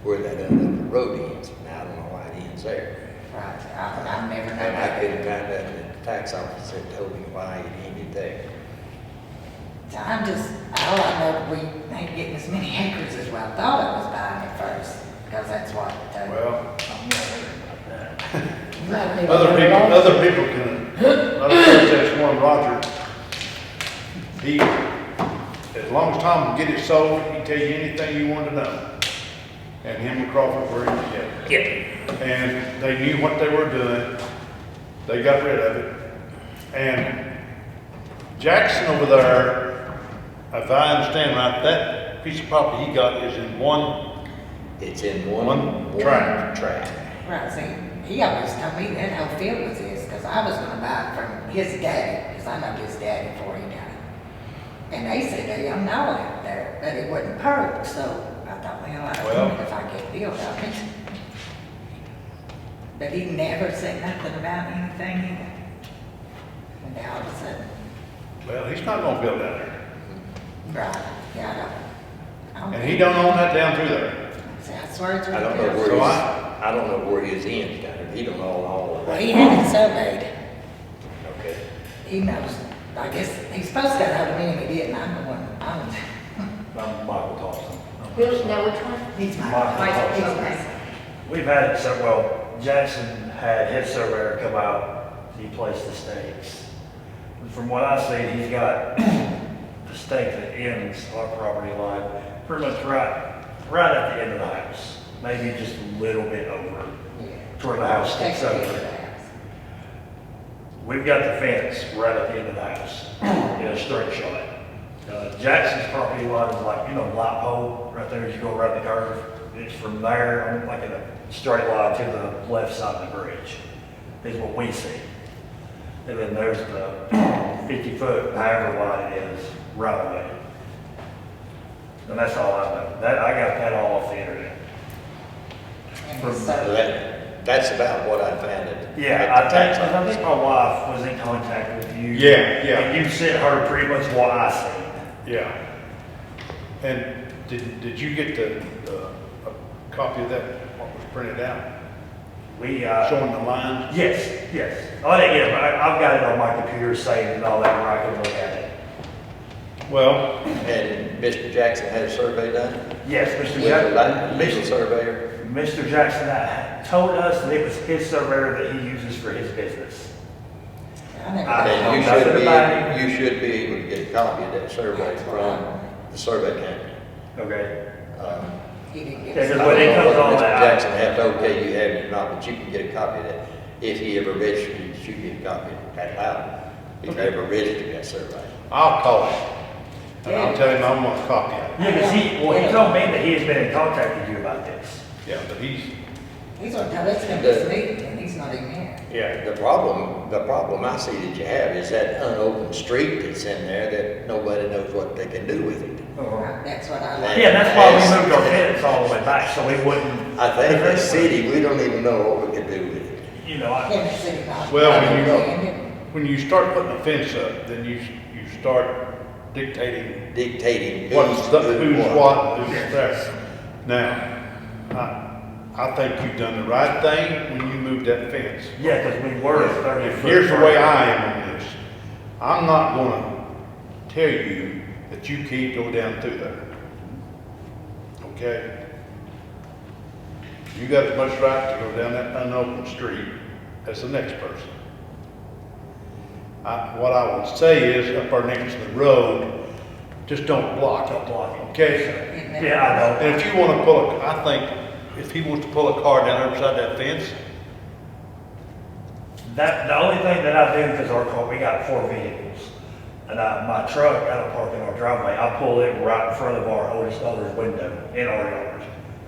Speaker 2: where that unopened road ends. Now, I don't know why it ends there.
Speaker 6: Right, I've never known
Speaker 2: And I
Speaker 6: that.
Speaker 2: couldn't find out that the tax office had told me why it ended there.
Speaker 6: So I'm just, all I know, we ain't getting as many acres as I thought I was buying at first, because that's what,
Speaker 1: well,
Speaker 6: Right.
Speaker 1: other people can, I'll tell you this one, Roger. He, as long as Tom can get it sold, he can tell you anything you want to know. And him and Crawford were in together.
Speaker 2: Yeah.
Speaker 1: And they knew what they were doing. They got rid of it. And Jackson over there, if I understand right, that piece of property he got is in one,
Speaker 2: It's in
Speaker 1: One tract.
Speaker 2: Tract.
Speaker 6: Right, see, he always told me that whole field was his, because I was gonna buy it from his daddy, because I know his daddy before he died. And they said they owned all out there, but it wasn't perked, so I thought, well, I
Speaker 1: Well-
Speaker 6: don't know if I get built on it. But he never said nothing about anything either. And now all of a sudden,
Speaker 1: well, he's not gonna build out there.
Speaker 6: right, yeah, I don't.
Speaker 1: And he don't own that down through there.
Speaker 6: See, I swear it's.
Speaker 2: I don't know
Speaker 6: ridiculous.
Speaker 2: where
Speaker 1: So
Speaker 2: his, I don't know where his ends down there. He don't know all of
Speaker 6: Well,
Speaker 2: that.
Speaker 6: he had it surveyed.
Speaker 2: Okay.
Speaker 6: He knows, I guess, he's supposed to have had a meeting, he didn't, I'm the one,
Speaker 7: I'm Michael Thompson.
Speaker 4: Who, no, which one?
Speaker 6: he's my.
Speaker 7: Michael
Speaker 6: he's
Speaker 7: Thompson.
Speaker 6: my-
Speaker 7: We've had, well, Jackson had his surveyor come out, he placed the stakes. From what I see, he's got the stake that ends our property line, pretty much right at the end of the house. Maybe just a little bit over
Speaker 6: Yeah.
Speaker 7: to where the house sticks
Speaker 6: Take it to
Speaker 7: over.
Speaker 6: the house.
Speaker 7: We've got the fence right at the end of the house, in a straight shot. Jackson's property line is like, light pole, right there as you go around the curve. It's from there, like in a straight line to the left side of the bridge, is what we see. And then there's the 50-foot, however wide it is, right away. And that's all I know. I got that all off the internet.
Speaker 6: And
Speaker 7: From
Speaker 6: his
Speaker 2: So
Speaker 6: survey.
Speaker 2: that's about what I found at.
Speaker 7: Yeah,
Speaker 2: at the tax
Speaker 7: I
Speaker 2: office.
Speaker 7: think my wife was in contact with you.
Speaker 1: Yeah, yeah.
Speaker 7: And you sent her pretty much what I seen.
Speaker 1: Yeah. And did you get a copy of that, what was printed out,
Speaker 7: We,
Speaker 1: showing the lines?
Speaker 7: yes. Oh, yeah, I've got it on my computer saved and all that where I can look at it.
Speaker 1: Well,
Speaker 2: And Mr. Jackson had a survey done?
Speaker 7: Yes, Mr.
Speaker 2: With a
Speaker 7: Jackson,
Speaker 2: legal surveyor?
Speaker 7: Mr. Jackson told us that it was his surveyor that he uses for his business.
Speaker 6: I never.
Speaker 7: I-
Speaker 2: Then you
Speaker 7: Nothing
Speaker 2: should be,
Speaker 7: about it.
Speaker 2: you should be able to get a copy of that survey from the survey company.
Speaker 7: Okay?
Speaker 6: He didn't get.
Speaker 7: Yeah,
Speaker 2: I
Speaker 6: his-
Speaker 7: Because
Speaker 2: don't
Speaker 7: when it
Speaker 2: know
Speaker 7: comes
Speaker 2: whether
Speaker 7: on
Speaker 2: Mr.
Speaker 7: that-
Speaker 2: Jackson have to okay you have it or not, but you can get a copy of that. If he ever registered, you should get a copy of that loud. If he
Speaker 1: Okay.
Speaker 2: ever registered that survey.
Speaker 1: I'll call him, and I'll tell him I want a copy of it.
Speaker 7: Yeah, because he told me that he has been in contact with you about this.
Speaker 1: Yeah, but he's,
Speaker 6: He's gonna tell us to this meeting, and he's not even here.
Speaker 2: Yeah, the problem I see that you have is that unopened street that's in there that nobody knows what they can do with it.
Speaker 6: Right, that's what I like.
Speaker 7: Yeah, that's why we moved our fence all the way back, so we wouldn't.
Speaker 2: I think the city, we don't even know what we can do with it.
Speaker 6: Can the city not?
Speaker 1: Well, when you-
Speaker 6: understand it?
Speaker 1: when you start putting a fence up, then you start dictating
Speaker 2: Dictating
Speaker 1: who's
Speaker 2: who's
Speaker 1: what, and who's there. Now, I think you've done the right thing when you moved that fence.
Speaker 7: Yeah, because we were 30 foot.
Speaker 1: Here's the way I am on this. I'm not gonna tell you that you can't go down through there. Okay? You got as much right to go down that unopened street as the next person. What I would say is, up there next to the road, just don't block
Speaker 7: Don't
Speaker 1: it,
Speaker 7: block it.
Speaker 1: okay?
Speaker 7: Yeah, I know.
Speaker 1: And if you wanna pull I think, if he wants to pull a car down there beside that fence,
Speaker 7: The only thing that I do, because our car, we got 4 vehicles, and my truck, I don't park in our driveway, I pull it right in front of our oldest daughter's window in our yard.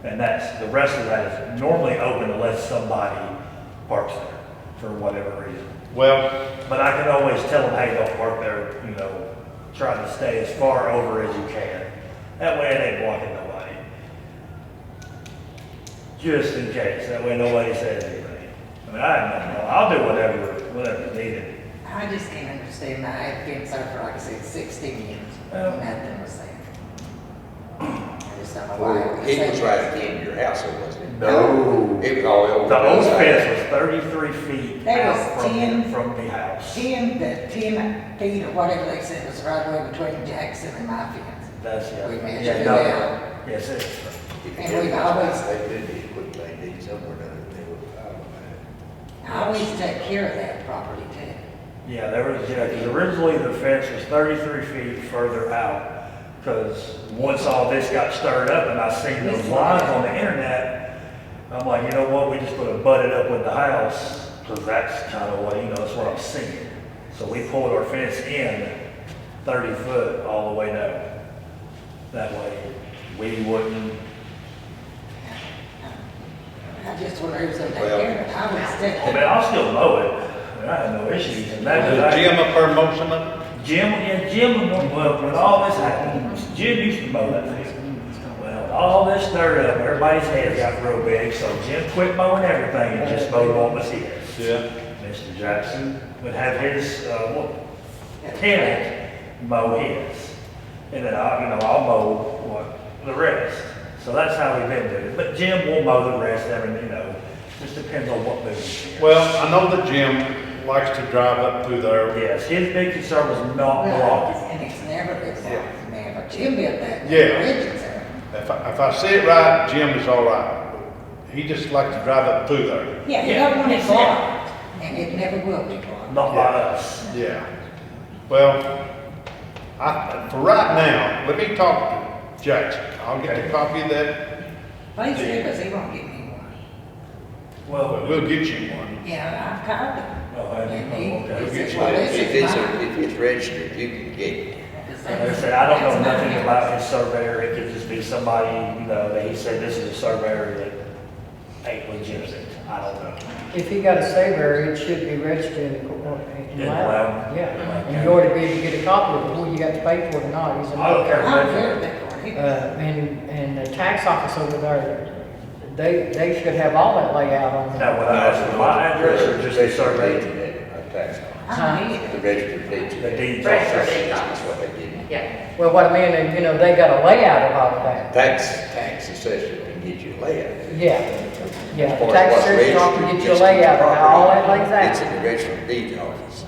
Speaker 7: And the rest of that is normally open unless somebody parks there for whatever reason.
Speaker 1: well,
Speaker 7: But I can always tell them, hey, don't park there, try to stay as far over as you can. That way it ain't blocking nobody. Just in case, that way nobody says anything. I mean, I have nothing wrong. I'll do whatever needed.
Speaker 6: I just can't understand, I had fence up for, like I said, 16 years,
Speaker 7: Well-
Speaker 6: nothing was there. I just don't know why.
Speaker 2: Well,
Speaker 6: it
Speaker 2: he was
Speaker 6: there.
Speaker 2: right at the end of your house, though, wasn't he?
Speaker 7: No.
Speaker 2: It was all over.
Speaker 7: The old
Speaker 2: side.
Speaker 7: fence was 33 feet
Speaker 6: That
Speaker 7: out
Speaker 6: was 10.
Speaker 7: from the house.
Speaker 6: 10 feet or whatever they said was right away between Jackson and my fence.
Speaker 7: That's, yeah.
Speaker 6: We measured
Speaker 7: Yeah,
Speaker 6: it
Speaker 7: no.
Speaker 6: out.
Speaker 7: Yes, it,
Speaker 2: If
Speaker 6: And
Speaker 2: you
Speaker 6: we've
Speaker 2: did,
Speaker 6: always-
Speaker 2: They did, he put they did somewhere down there, they would have filed
Speaker 6: I always take care of that property too.
Speaker 7: yeah, because originally the fence was 33 feet further out. Because once all this got stirred up and I seen those lines on the internet, I'm like, you know what, we just put a butted up with the house, because that's kind of what, that's what I'm seeing. So we pulled our fence in 30 foot all the way down. That way, we wouldn't,
Speaker 6: I just wonder who's gonna take
Speaker 2: Well-
Speaker 6: care of it. I always take
Speaker 7: I mean,
Speaker 6: care.
Speaker 7: I'll still mow it. I mean, I have no issues. And that
Speaker 1: the Jim up there mow some of it?
Speaker 7: Jim, well, when all this happened, Jim used to mow that field. Well, all this stirred up, everybody's head got real big, so Jim quit mowing everything and just mowed what was his.
Speaker 1: Yeah.
Speaker 7: Mr. Jackson would have his, tenant mow his. And then I'll mow the rest. So that's how we've been doing it. But Jim will mow the rest, just depends on what moves here.
Speaker 1: Well, I know that Jim likes to drive up through there.
Speaker 7: Yes, his big concern was not blocking.
Speaker 6: And it's never been that, never. Jim built that.
Speaker 1: Yeah.
Speaker 6: Bridges there.
Speaker 1: If I see it right, Jim is all right. He just likes to drive up through there.
Speaker 6: Yeah, you
Speaker 7: Yeah,
Speaker 6: don't want it
Speaker 7: it's
Speaker 6: blocked, and it never will be blocked.
Speaker 7: Not by us.
Speaker 1: Yeah. Well, for right now, let me talk to Jackson. I'll get a copy of that.
Speaker 6: Please do, because he won't give me one.
Speaker 7: Well,
Speaker 1: We'll get you one.
Speaker 6: Yeah, I've called him.
Speaker 7: oh, have you?
Speaker 6: And he-
Speaker 7: Oh, okay.
Speaker 6: he said,
Speaker 2: it.
Speaker 6: well,
Speaker 2: Well,
Speaker 6: this
Speaker 2: if
Speaker 6: is
Speaker 2: it's,
Speaker 6: mine.
Speaker 2: if it's registered, you can get it.
Speaker 7: Like I said, I don't know
Speaker 6: That's
Speaker 7: nothing
Speaker 6: mine.
Speaker 7: about his surveyor, it could just be somebody, that he said this is a surveyor that ain't legitimate, I don't know.
Speaker 3: If he got a saver, it should be registered in
Speaker 7: In
Speaker 3: Loudon.
Speaker 7: Loudon.
Speaker 3: Yeah,
Speaker 7: Okay.
Speaker 3: and you ought to be able to get a copy of it before you got to pay for it or not. He's a
Speaker 7: I don't care.
Speaker 6: I'm very big for it.
Speaker 3: And the tax office over there, they should have all that layout on
Speaker 7: Now,
Speaker 3: there.
Speaker 7: when I asked for my address or just the survey,
Speaker 2: Tax,
Speaker 6: I need
Speaker 2: the
Speaker 6: it.
Speaker 2: registered deeds.
Speaker 7: the deeds
Speaker 5: Registered
Speaker 7: office.
Speaker 5: deeds.
Speaker 2: That's what they give you.
Speaker 5: Yeah,
Speaker 3: Well, what I mean, is, they got a layout of all of that.
Speaker 2: Tax assessor can get you a layout.
Speaker 3: Yeah, yeah,
Speaker 2: As
Speaker 3: the
Speaker 2: far as
Speaker 3: tax
Speaker 2: what's
Speaker 3: assessor often
Speaker 2: registered,
Speaker 3: get you a
Speaker 2: just
Speaker 3: layout of how all that
Speaker 2: property,
Speaker 3: lays
Speaker 2: It's in
Speaker 3: out.
Speaker 2: the registered deeds office.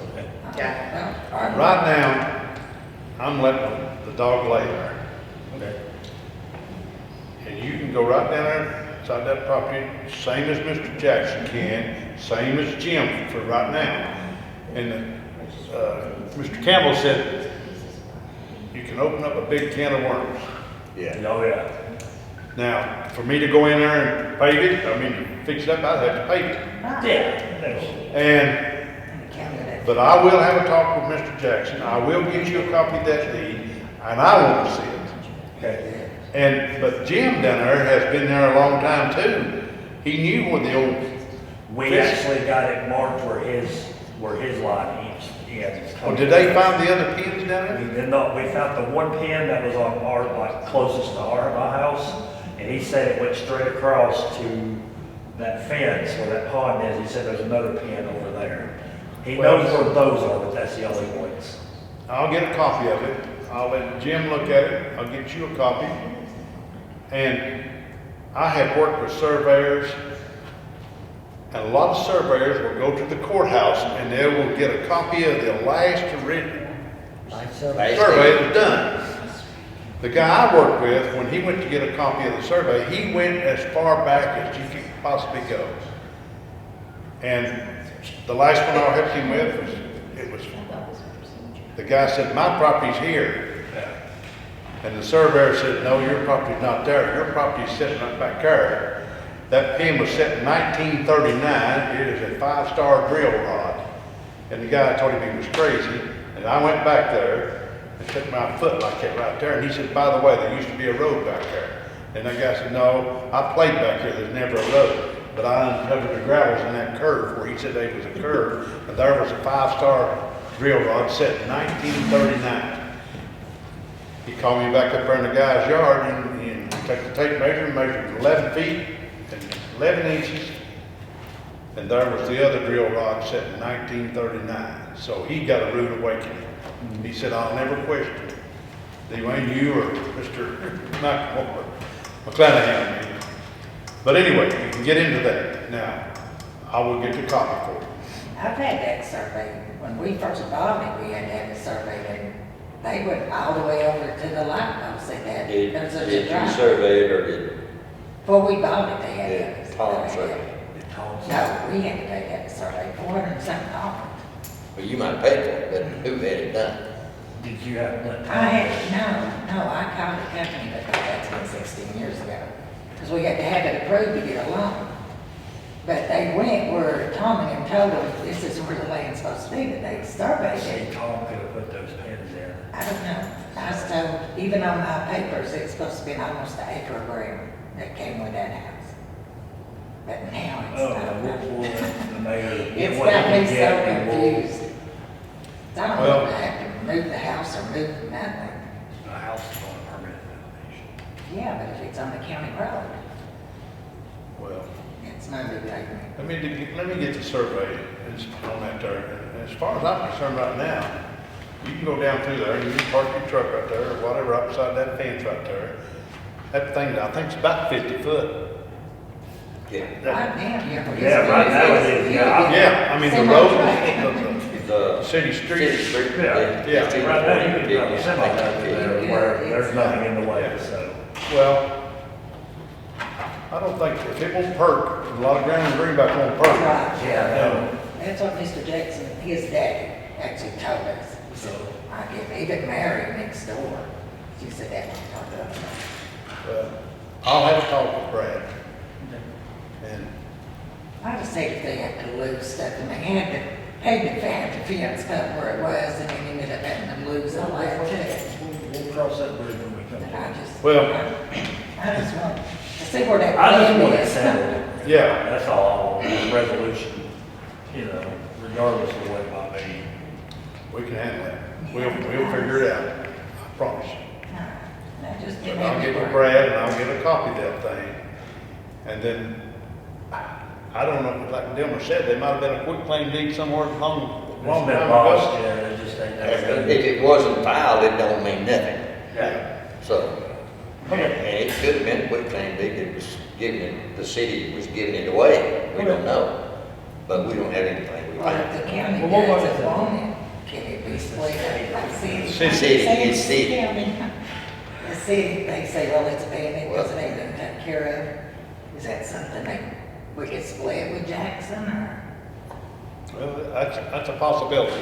Speaker 5: yeah.
Speaker 6: Well,
Speaker 1: Right now, I'm letting the dog lay there.
Speaker 7: Okay.
Speaker 1: And you can go right down there inside that property, same as Mr. Jackson can, same as Jim for right now. And, Mr. Campbell said, you can open up a big can of worms.
Speaker 2: Yeah.
Speaker 7: Oh, yeah.
Speaker 1: Now, for me to go in there and pave it, fix it up, I'd have to pave it.
Speaker 7: Yeah.
Speaker 1: And, but I will have a talk with Mr. Jackson, I will get you a copy of that deed, and I want to see it.
Speaker 7: Okay.
Speaker 1: But Jim down there has been there a long time too. He knew where the old,
Speaker 7: We actually got it marked where his line ends.
Speaker 1: oh, did they find the other pins down there?
Speaker 7: We did not, we found the one pin that was on closest to my house, and he said it went straight across to that fence where that pond is. He said there's another pin over there. He knows where those are, but that's the only ones.
Speaker 1: I'll get a copy of it. I'll let Jim look at it. I'll get you a copy. And I have worked with surveyors, and a lot of surveyors will go to the courthouse and they will get a copy of the last written survey that was done. The guy I worked with, when he went to get a copy of the survey, he went as far back as you could possibly go. And the last one I helped him with was, the guy said, my property's here. And the surveyor said, no, your property's not there. Your property's sitting right back there. That pin was set in 1939. It is a 5-star drill rod. And the guy told him he was crazy. And I went back there and took my foot like that right there. And he said, by the way, there used to be a road back there. And that guy said, no, I played back here. There's never a road. But I uncovered the gravels in that curve where he said there was a curve. And there was a 5-star drill rod set in 1939. He called me back up there in the guy's yard and took the tape measure and measured 11 feet and 11 inches. And there was the other drill rod set in 1939. So he got a rude awakening. He said, I'll never question Dwayne, you or Mr. McClanahan. But anyway, you can get into that. Now, I will get the copy for you.
Speaker 6: I've had that survey. When we first bought it, we had to have it surveyed, and they went all the way over to the light post and that.
Speaker 2: Did
Speaker 6: there's a
Speaker 2: you
Speaker 6: drive.
Speaker 2: survey it or did
Speaker 6: Before we bought it, they had to have it.
Speaker 2: Tom
Speaker 6: they
Speaker 2: survey?
Speaker 6: had- No, we had to take that survey, $400 and something.
Speaker 2: Well, you might pay for it, but who had it done?
Speaker 7: Did you have that?
Speaker 6: I called the company, but that's been 16 years ago. Because we had to have it approved to get a loan. But they went where Tom and them told them, this is where the land's supposed to be, that they surveyed
Speaker 7: Say
Speaker 6: it.
Speaker 7: Tom could have put those pins in.
Speaker 6: I don't know. I was told, even on my papers, it's supposed to be almost an acre of ground that came with that house. But now it's
Speaker 7: Oh,
Speaker 6: not.
Speaker 7: we'll let the mayor. get
Speaker 6: It's
Speaker 7: what
Speaker 6: got
Speaker 7: he
Speaker 6: me
Speaker 7: can
Speaker 6: so
Speaker 7: get, and we'll-
Speaker 6: confused. I don't
Speaker 1: Well-
Speaker 6: know if I have to move the house or move nothing.
Speaker 7: The house is on a permanent foundation.
Speaker 6: Yeah, but if it's on the county road,
Speaker 1: Well,
Speaker 6: it's no big deal.
Speaker 1: let me get the survey on that there. And as far as I'm concerned right now, you can go down through there and you can park your truck right there or whatever up beside that fence right there. That thing, I think it's about 50 foot.
Speaker 2: Yeah.
Speaker 6: Right now, yeah.
Speaker 7: Yeah, right now it is, yeah.
Speaker 1: Yeah, I mean, the
Speaker 6: Semi
Speaker 1: road,
Speaker 6: truck.
Speaker 1: the city street.
Speaker 2: City street.
Speaker 7: Yeah.
Speaker 1: Yeah.
Speaker 7: Right now, you can drive a semi
Speaker 2: Yeah.
Speaker 7: out there where there's nothing in the way, so.
Speaker 1: Well, I don't think, if it won't perk, a lot of ground and greenback won't perk.
Speaker 6: Right.
Speaker 7: Yeah, no.
Speaker 6: That's what Mr. Jackson, his daddy, actually told us. He said, I get even married next door. She said that one talked about.
Speaker 1: Well, I'll have a talk with Brad. And,
Speaker 6: I just hate if they had to lose stuff and they had to pay the fence up where it was and then ended up having to lose all that too.
Speaker 7: We'll cross that bridge when we come
Speaker 6: And
Speaker 7: to
Speaker 6: I
Speaker 7: it.
Speaker 6: just,
Speaker 1: well,
Speaker 6: I just want to see where that
Speaker 7: I just
Speaker 6: land
Speaker 7: want it
Speaker 6: is.
Speaker 7: settled.
Speaker 1: yeah,
Speaker 7: That's all, resolution, you know, regardless of what it might be.
Speaker 1: we can handle that. We'll figure it out. I promise you.
Speaker 6: I just
Speaker 1: But
Speaker 6: didn't
Speaker 1: I'll
Speaker 6: have
Speaker 1: get
Speaker 6: to
Speaker 1: with
Speaker 6: worry.
Speaker 1: Brad and I'll get a copy of that thing. And then, I don't know, like Dilmer said, there might have been a quick claim deed somewhere long
Speaker 7: It's been
Speaker 1: time
Speaker 7: lost,
Speaker 1: ago.
Speaker 7: yeah, it just ain't
Speaker 2: If
Speaker 7: that.
Speaker 2: it wasn't filed, it don't mean nothing.
Speaker 7: Yeah.
Speaker 2: So, and it could have been a quick claim deed that was giving it, the city was giving it away. We don't know. But we don't have anything. We
Speaker 6: Well, if the county
Speaker 7: Well, what was
Speaker 6: doesn't
Speaker 7: it?
Speaker 6: want it, can it be split up like city?
Speaker 1: City,
Speaker 2: it's city.
Speaker 6: County. The city, they say, well, it's abandoned,
Speaker 2: Well-
Speaker 6: because it ain't been taken care of. Is that something that we could split with Jackson or?
Speaker 1: Well, that's a possibility.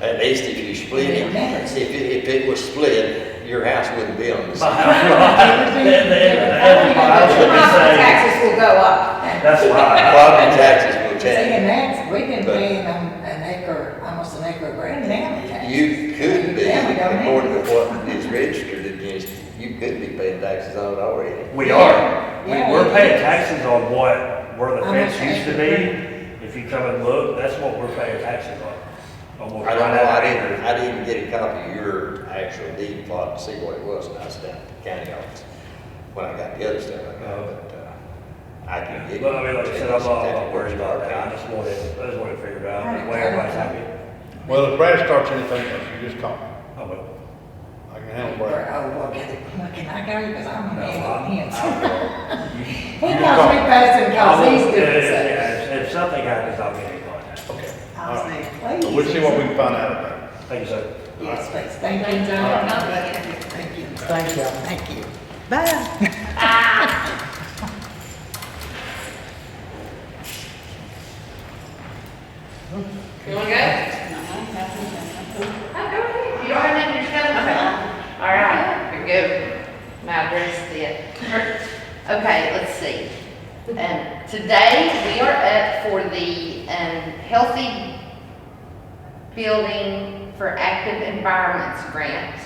Speaker 2: At least if you split it, if it was split, your house wouldn't be on the
Speaker 7: My
Speaker 2: side.
Speaker 7: house, my house would be
Speaker 4: Property
Speaker 7: saying,
Speaker 4: taxes will go up.
Speaker 7: that's right.
Speaker 2: Property taxes will
Speaker 6: See, and
Speaker 2: change.
Speaker 6: that's, we've been
Speaker 2: But-
Speaker 6: paying them an acre, almost an acre of ground now in taxes.
Speaker 2: You could be,
Speaker 6: Yeah, we don't have
Speaker 2: according to
Speaker 6: it.
Speaker 2: what is registered against, you could be paying taxes on it already.
Speaker 7: We are.
Speaker 6: Yeah.
Speaker 7: We're paying taxes on where the
Speaker 6: How
Speaker 7: fence
Speaker 6: much
Speaker 7: used to be. If you come and look, that's what we're paying taxes on. Almost
Speaker 2: I don't
Speaker 7: right
Speaker 2: know,
Speaker 7: out
Speaker 2: I
Speaker 7: here.
Speaker 2: didn't get a copy of your actual deed plot to see what it was, and I was down at the county office. When I got the other stuff I got, but, I can get.
Speaker 7: But I mean, like I said, I'm not
Speaker 2: exactly
Speaker 7: worried
Speaker 2: what
Speaker 7: about
Speaker 2: you
Speaker 7: that. I
Speaker 2: are
Speaker 7: just want it figured out. That way everybody's happy.
Speaker 1: Well, if Brad starts anything else, you just call me.
Speaker 7: I will.
Speaker 1: I can Handle break.
Speaker 6: Oh, well, can I go? Because I'm
Speaker 7: No,
Speaker 6: handling him. He
Speaker 7: You
Speaker 6: calls me passing because he's
Speaker 7: Yeah,
Speaker 6: doing so.
Speaker 7: yeah, if something happens, I'll get in contact.
Speaker 1: Okay. All
Speaker 6: I'll
Speaker 1: right.
Speaker 6: say, please.
Speaker 1: We'll see what we can find out about it.
Speaker 7: Thank you, sir.
Speaker 6: Yes, please. Thank you.
Speaker 4: Thank you.
Speaker 6: Thank you.
Speaker 3: Thank you.
Speaker 6: Thank you. Bye.
Speaker 5: You wanna go? Oh, go ahead. You don't have nothing to tell them about? All right, we're good. My address it. Okay, let's see. Today, we are up for the Healthy Building for Active Environments grant.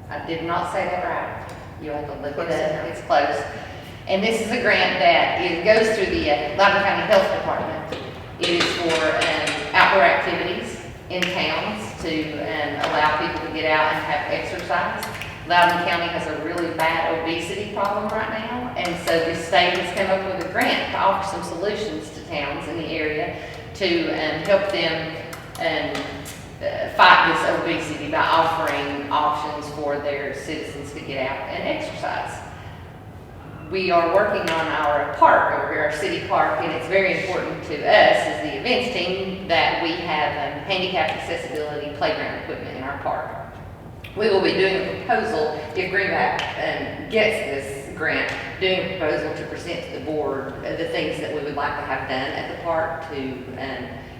Speaker 5: I did not say that right. You'll have to look it up, it's close. And this is a grant that goes through the Loudoun County Health Department. It is for outdoor activities in towns to allow people to get out and have exercise. Loudoun County has a really bad obesity problem right now, and so the state has come up with a grant to offer some solutions to towns in the area to help them fight this obesity by offering options for their citizens to get out and exercise. We are working on our park over here, our city park, and it's very important to us as the events team that we have handicap accessibility playground equipment in our park. We will be doing a proposal, if Greenback gets this grant, doing a proposal to present to the board the things that we would like to have done at the park to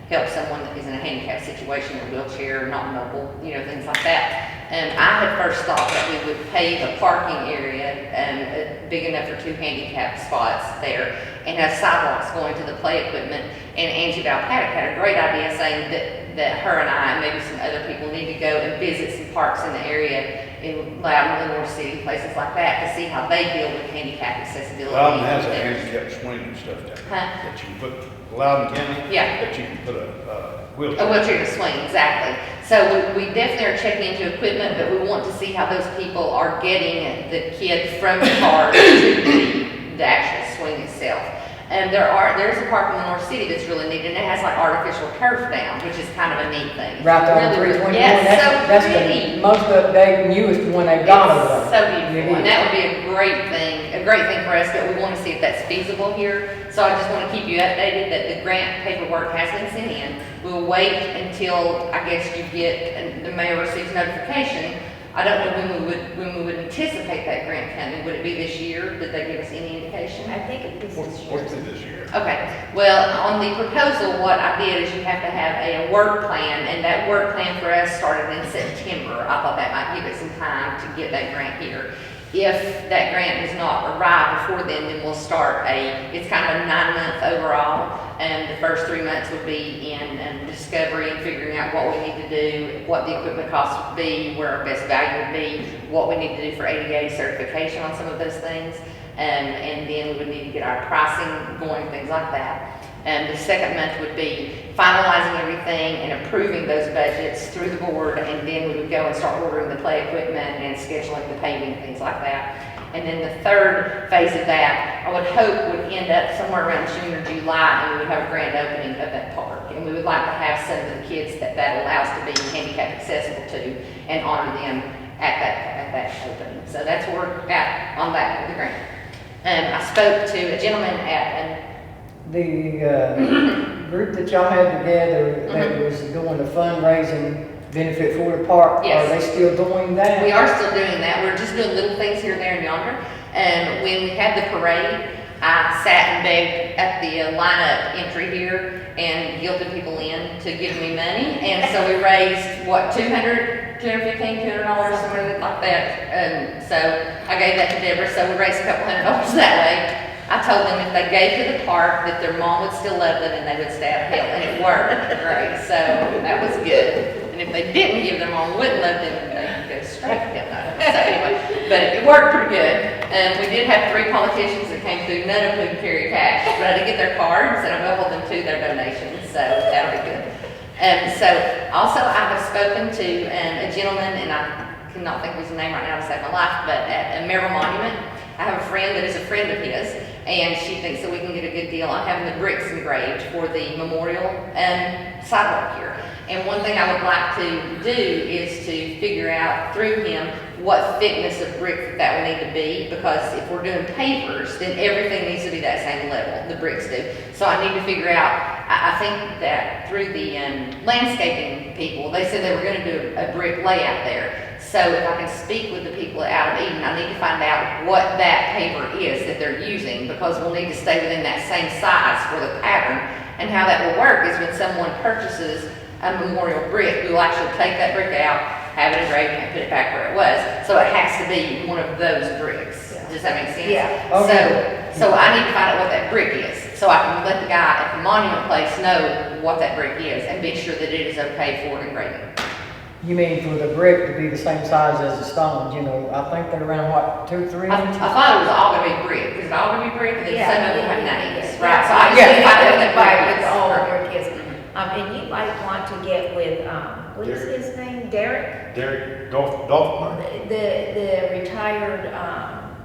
Speaker 5: help someone that is in a handicap situation, a wheelchair, not mobile, things like that. I had first thought that we would pave a parking area big enough for 2 handicap spots there and have sidewalks going to the play equipment. And Angie Valpaddock had a great idea saying that her and I and maybe some other people need to go and visit some parks in the area in Loudon, Lenore City, places like that to see how they deal with handicap accessibility.
Speaker 1: Loudon has a handicap swing and stuff down there.
Speaker 5: Huh?
Speaker 1: That you can put, Loudon County?
Speaker 5: Yeah.
Speaker 1: That you can put a wheelchair.
Speaker 5: A wheelchair to swing, exactly. So we definitely are checking into equipment, but we want to see how those people are getting the kid from the car to the actual swing itself. And there's a park in the North City that's really neat, and it has like artificial turf down, which is kind of a neat thing.
Speaker 3: Right there on
Speaker 5: Really,
Speaker 3: 321,
Speaker 5: yes, so
Speaker 3: that's
Speaker 5: pretty.
Speaker 3: the most updated, newest one they've got over
Speaker 5: It's
Speaker 3: there.
Speaker 5: so beautiful, and that would be a great thing for us, but we want to see if that's feasible here. So I just want to keep you updated that the grant paperwork has been sent in. We'll wait until, I guess, you get, and the mayor receives notification. I don't know when we would anticipate that grant coming. Would it be this year? Did they give us any indication?
Speaker 4: I think it was this year.
Speaker 1: What's it this year?
Speaker 5: Okay, well, on the proposal, what I did is you have to have a work plan, and that work plan for us started in September. I thought that might give it some time to get that grant here. If that grant does not arrive before then we'll start it's kind of a 9-month overall, and the first 3 months would be in discovery and figuring out what we need to do, what the equipment costs would be, where our best value would be, what we need to do for ADA certification on some of those things, and then we would need to get our pricing going, things like that. And the second month would be finalizing everything and approving those budgets through the board, and then we would go and start ordering the play equipment and scheduling the paving, things like that. And then the third phase of that, I would hope would end up somewhere around June or July, and we would have a grand opening of that park. And we would like to have some of the kids that allows to be handicap accessible to and honor them at that opening. So that's where we're at on that with the grant. I spoke to a gentleman at
Speaker 3: The group that y'all had together that was doing the fundraising benefit for the park,
Speaker 5: Yes.
Speaker 3: are they still doing that?
Speaker 5: We are still doing that. We're just doing little things here and there and yonder. And when we had the parade, I sat and begged at the lineup entry here and guilted people in to give me money. And so we raised, what, $215, $200, somewhere like that. And so I gave that to Deborah. So we raised a couple $100 that way. I told them if they gave to the park that their mom would still love them and they would stay out of hell, and it worked great, so that was good. And if they didn't give their mom wouldn't love them, they could go straight to hell. So anyway, but it worked pretty good. We did have 3 politicians that came through, none of whom carry cash, but I did get their cards and I will hold them to their donations, so that'll be good. So also I have spoken to a gentleman, and I cannot think of his name right now to save my life, but at a Merrill Monument, I have a friend that is a friend of his, and she thinks that we can get a good deal on having the bricks engraved for the memorial sidewalk here. And one thing I would like to do is to figure out through him what thickness of brick that will need to be, because if we're doing pavers, then everything needs to be that same level, the bricks do. So I need to figure out, I think that through the landscaping people, they said they were gonna do a brick layout there. So if I can speak with the people out of Eden, I need to find out what that paver is that they're using, because we'll need to stay within that same size for the pattern. And how that will work is when someone purchases a memorial brick, we will actually take that brick out, have it engraved, and put it back where it was. So it has to be one of those bricks. Does that make sense?
Speaker 4: Yeah.
Speaker 3: Okay.
Speaker 5: So I need to find out what that brick is, so I can let the guy at the monument place know what that brick is and be sure that it is okay for engraving.
Speaker 3: You mean for the brick to be the same size as the stones, you know, I think they're around what, 2, 3
Speaker 5: I
Speaker 3: inches?
Speaker 5: thought it was all gonna be brick. Is it all gonna be brick? And then some of them have names,
Speaker 4: Yeah.
Speaker 5: right? So I just
Speaker 3: Yeah.
Speaker 5: need to find out what that brick
Speaker 4: It's
Speaker 5: is.
Speaker 4: all brick is. And you might want to get with, what is his name, Derek?
Speaker 1: Derek Dolphin?
Speaker 4: The retired,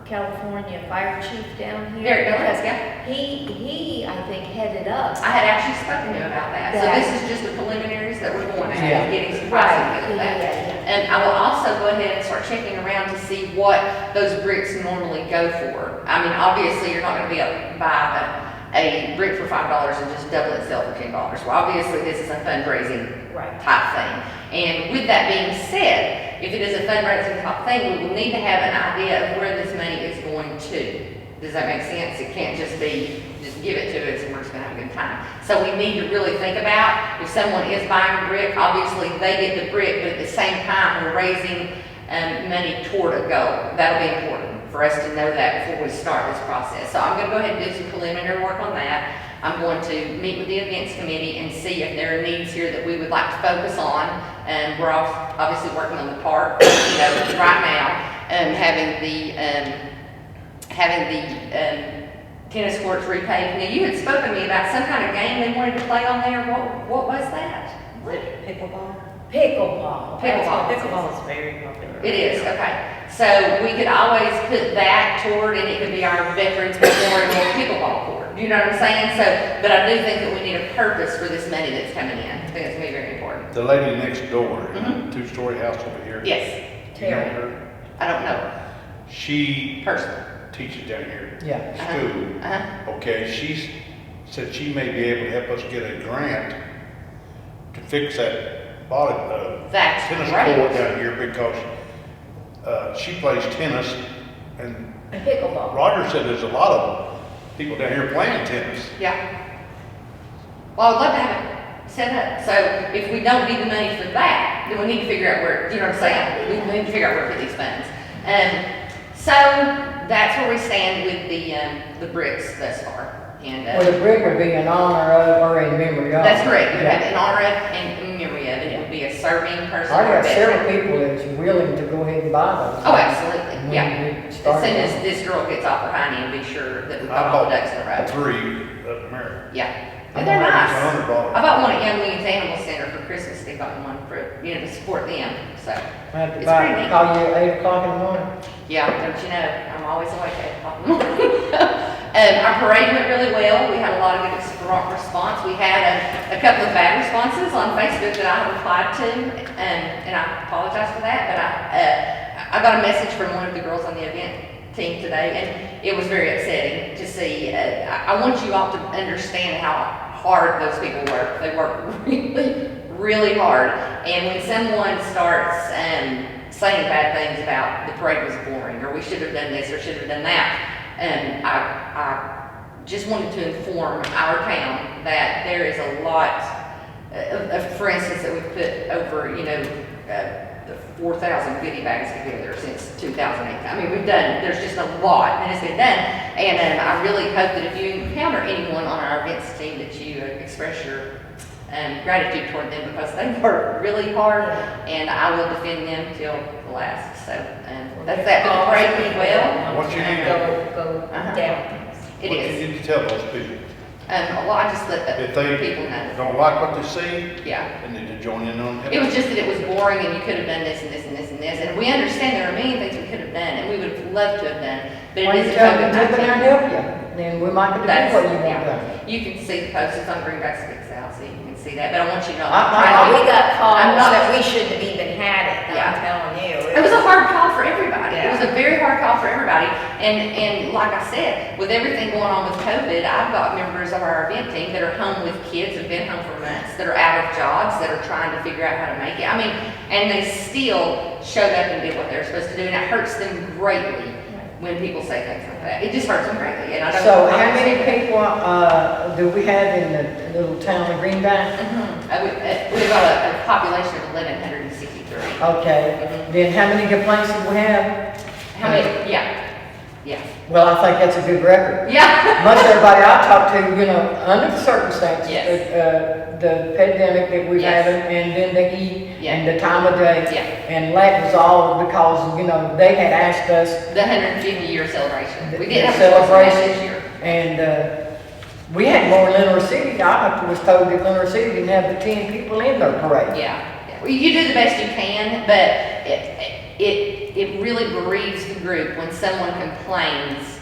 Speaker 4: California fire chief down here.
Speaker 5: Derek Douglas,
Speaker 4: Because
Speaker 5: yeah.
Speaker 4: He, I think, headed up.
Speaker 5: I had actually spoken to him about that. So this is just the preliminaries that we're going at,
Speaker 3: Yeah.
Speaker 5: getting some
Speaker 4: Right,
Speaker 5: pricing with
Speaker 4: yeah,
Speaker 5: that.
Speaker 4: yeah.
Speaker 5: And I will also go ahead and start checking around to see what those bricks normally go for. I mean, obviously, you're not gonna be able to buy a brick for $5 and just double it sell for $10. Well, obviously, this is a fundraising
Speaker 4: Right.
Speaker 5: type thing. And with that being said, if it is a fundraising type thing, we will need to have an idea of where this money is going to. Does that make sense? It can't just be, just give it to us and we're just gonna have a good time. So we need to really think about, if someone is buying a brick, obviously they get the brick, but at the same time, we're raising money toward a goal. That'll be important for us to know that before we start this process. So I'm gonna go ahead and do some preliminary work on that. I'm going to meet with the events committee and see if there are needs here that we would like to focus on. And we're obviously working on the park, you know, right now, having the tennis courts repaved. Now, you had spoken to me about some kind of game they wanted to play on there. What was that?
Speaker 8: Pickleball?
Speaker 4: Pickleball.
Speaker 8: Pickleball is very popular.
Speaker 5: It is, okay. So we could always put that toward, and it could be our Veterans Memorial Pickleball court. You know what I'm saying? So, but I do think that we need a purpose for this money that's coming in. I think it's gonna be very important.
Speaker 1: The lady next door,
Speaker 5: Mhm.
Speaker 1: two-story house over here.
Speaker 5: Yes,
Speaker 1: Do you know her?
Speaker 5: I don't know
Speaker 1: She
Speaker 5: personally.
Speaker 1: teaches down here
Speaker 3: Yeah.
Speaker 1: at school.
Speaker 5: Uh-huh.
Speaker 1: Okay, she said she may be able to help us get a grant to fix that
Speaker 5: That's
Speaker 1: tennis
Speaker 5: great.
Speaker 1: court down here because she plays tennis and
Speaker 4: And pickleball.
Speaker 1: Roger said there's a lot of people down here playing tennis.
Speaker 5: Yeah. Well, I'd love to have it set up. So if we don't need the money for that, then we need to figure out where, you know what I'm saying? We need to figure out where to put these funds. So that's where we stand with the bricks thus far. And,
Speaker 3: Well, the brick would be in honor of or in memory of.
Speaker 5: that's correct. You have
Speaker 3: Yeah.
Speaker 5: an honor of and in memory of it. It would be a serving person.
Speaker 3: I
Speaker 5: or a
Speaker 3: got several
Speaker 5: veteran.
Speaker 3: people that's willing to go ahead and buy those.
Speaker 5: Oh, absolutely.
Speaker 3: And we
Speaker 5: Yeah.
Speaker 3: need to
Speaker 5: As
Speaker 3: start
Speaker 5: soon as
Speaker 3: on-
Speaker 5: this girl gets off her hiney and be sure that we've
Speaker 1: I
Speaker 5: got all the
Speaker 1: bought
Speaker 5: ducks in a row.
Speaker 1: 3 up in there.
Speaker 5: Yeah. And they're nice.
Speaker 1: $100.
Speaker 5: I bought one at Young Williams Animal Center for Christmas. They got one for, you know, to support them. So,
Speaker 3: I have to
Speaker 5: It's
Speaker 3: buy,
Speaker 5: pretty neat.
Speaker 3: call you at 8 o'clock in the morning.
Speaker 5: yeah, don't you know, I'm always awake at 8 o'clock in the morning. Our parade went really well. We had a lot of good response. We had a couple of bad responses on Facebook that I replied to, and I apologize for that, but I got a message from one of the girls on the event team today, and it was very upsetting to see. I want you all to understand how hard those people work. They work really, really hard. And when someone starts saying bad things about the parade was boring, or we should have done this, or should have done that, I just wanted to inform our town that there is a lot for instance, that we've put over, you know, the 4,000 goodie bags together since 2008. I mean, there's just a lot that has been done. And I really hope that if you encounter anyone on our events team that you express your gratitude toward them, because they work really hard, and I will defend them till the last. So that's that. But the parade went well.
Speaker 1: What you need
Speaker 4: Go
Speaker 5: Uh-huh.
Speaker 4: down.
Speaker 5: It
Speaker 1: What
Speaker 5: is.
Speaker 1: you need to tell those people,
Speaker 5: Well, I just let
Speaker 1: if
Speaker 5: the
Speaker 1: they
Speaker 5: people know.
Speaker 1: don't like what they see,
Speaker 5: Yeah.
Speaker 1: they need to join in on it.
Speaker 5: It was just that it was boring and you could have done this and this and this and this. And we understand there are many things we could have done and we would have loved to have done. But
Speaker 3: Why
Speaker 5: it
Speaker 3: don't
Speaker 5: is
Speaker 3: you
Speaker 5: a
Speaker 3: tell them to
Speaker 5: COVID-19.
Speaker 3: come there and help you? Then we might could do
Speaker 5: That's-
Speaker 3: what you want
Speaker 5: yeah.
Speaker 3: done.
Speaker 5: You can see the posters on Greenback Speaks Out, so you can see that, but I want you to know.
Speaker 4: We got calls
Speaker 5: I'm not-
Speaker 4: that we shouldn't have even had it,
Speaker 5: Yeah.
Speaker 4: I'm telling you.
Speaker 5: It was a hard call for everybody. It
Speaker 4: Yeah.
Speaker 5: was a very hard call for everybody. And like I said, with everything going on with COVID, I've got members of our event team that are home with kids, have been home for months, that are out of jobs, that are trying to figure out how to make it. I mean, and they still showed up and did what they're supposed to do, and it hurts them greatly when people say things like that. It just hurts them greatly, and I don't.
Speaker 3: So how many people, do we have in the little town of Greenback?
Speaker 5: We've got a population of 1,163.
Speaker 3: Okay, then how many complaints do we have?
Speaker 5: How many? Yeah.
Speaker 3: Well, I think that's a good record.
Speaker 5: Yeah.
Speaker 3: Most everybody I talk to, you know, under the circumstances,
Speaker 5: Yes.
Speaker 3: the pandemic that we're
Speaker 5: Yes.
Speaker 3: having, and then the heat,
Speaker 5: Yeah.
Speaker 3: and the time of day.
Speaker 5: Yeah.
Speaker 3: And that was all because, you know, they had asked us,
Speaker 5: The 150-year celebration. We
Speaker 3: The
Speaker 5: did have a celebration this
Speaker 3: celebration.
Speaker 5: year.
Speaker 3: and, we had more in Lenore City. I was told that Lenore City didn't have but 10 people in their parade.
Speaker 5: Yeah. Well, you do the best you can, but it really bereaves the group when someone complains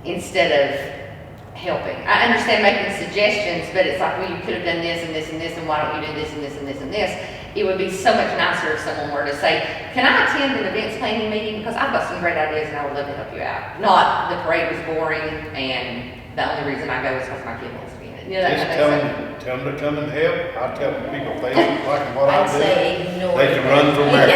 Speaker 5: instead of helping. I understand making suggestions, but it's like, well, you could have done this and this and this, and why don't you do this and this and this and this? It would be so much nicer if someone were to say, can I attend an events planning meeting? Because I've got some great ideas and I would love to help you out. Not the parade was boring and the only reason I go is because my kid wants to be in it. You know, that
Speaker 1: Just
Speaker 5: kind of thing.
Speaker 1: tell them to come and help. I tell people, if they don't like what I
Speaker 4: I'd
Speaker 1: do,
Speaker 4: say ignore
Speaker 1: they can run from there.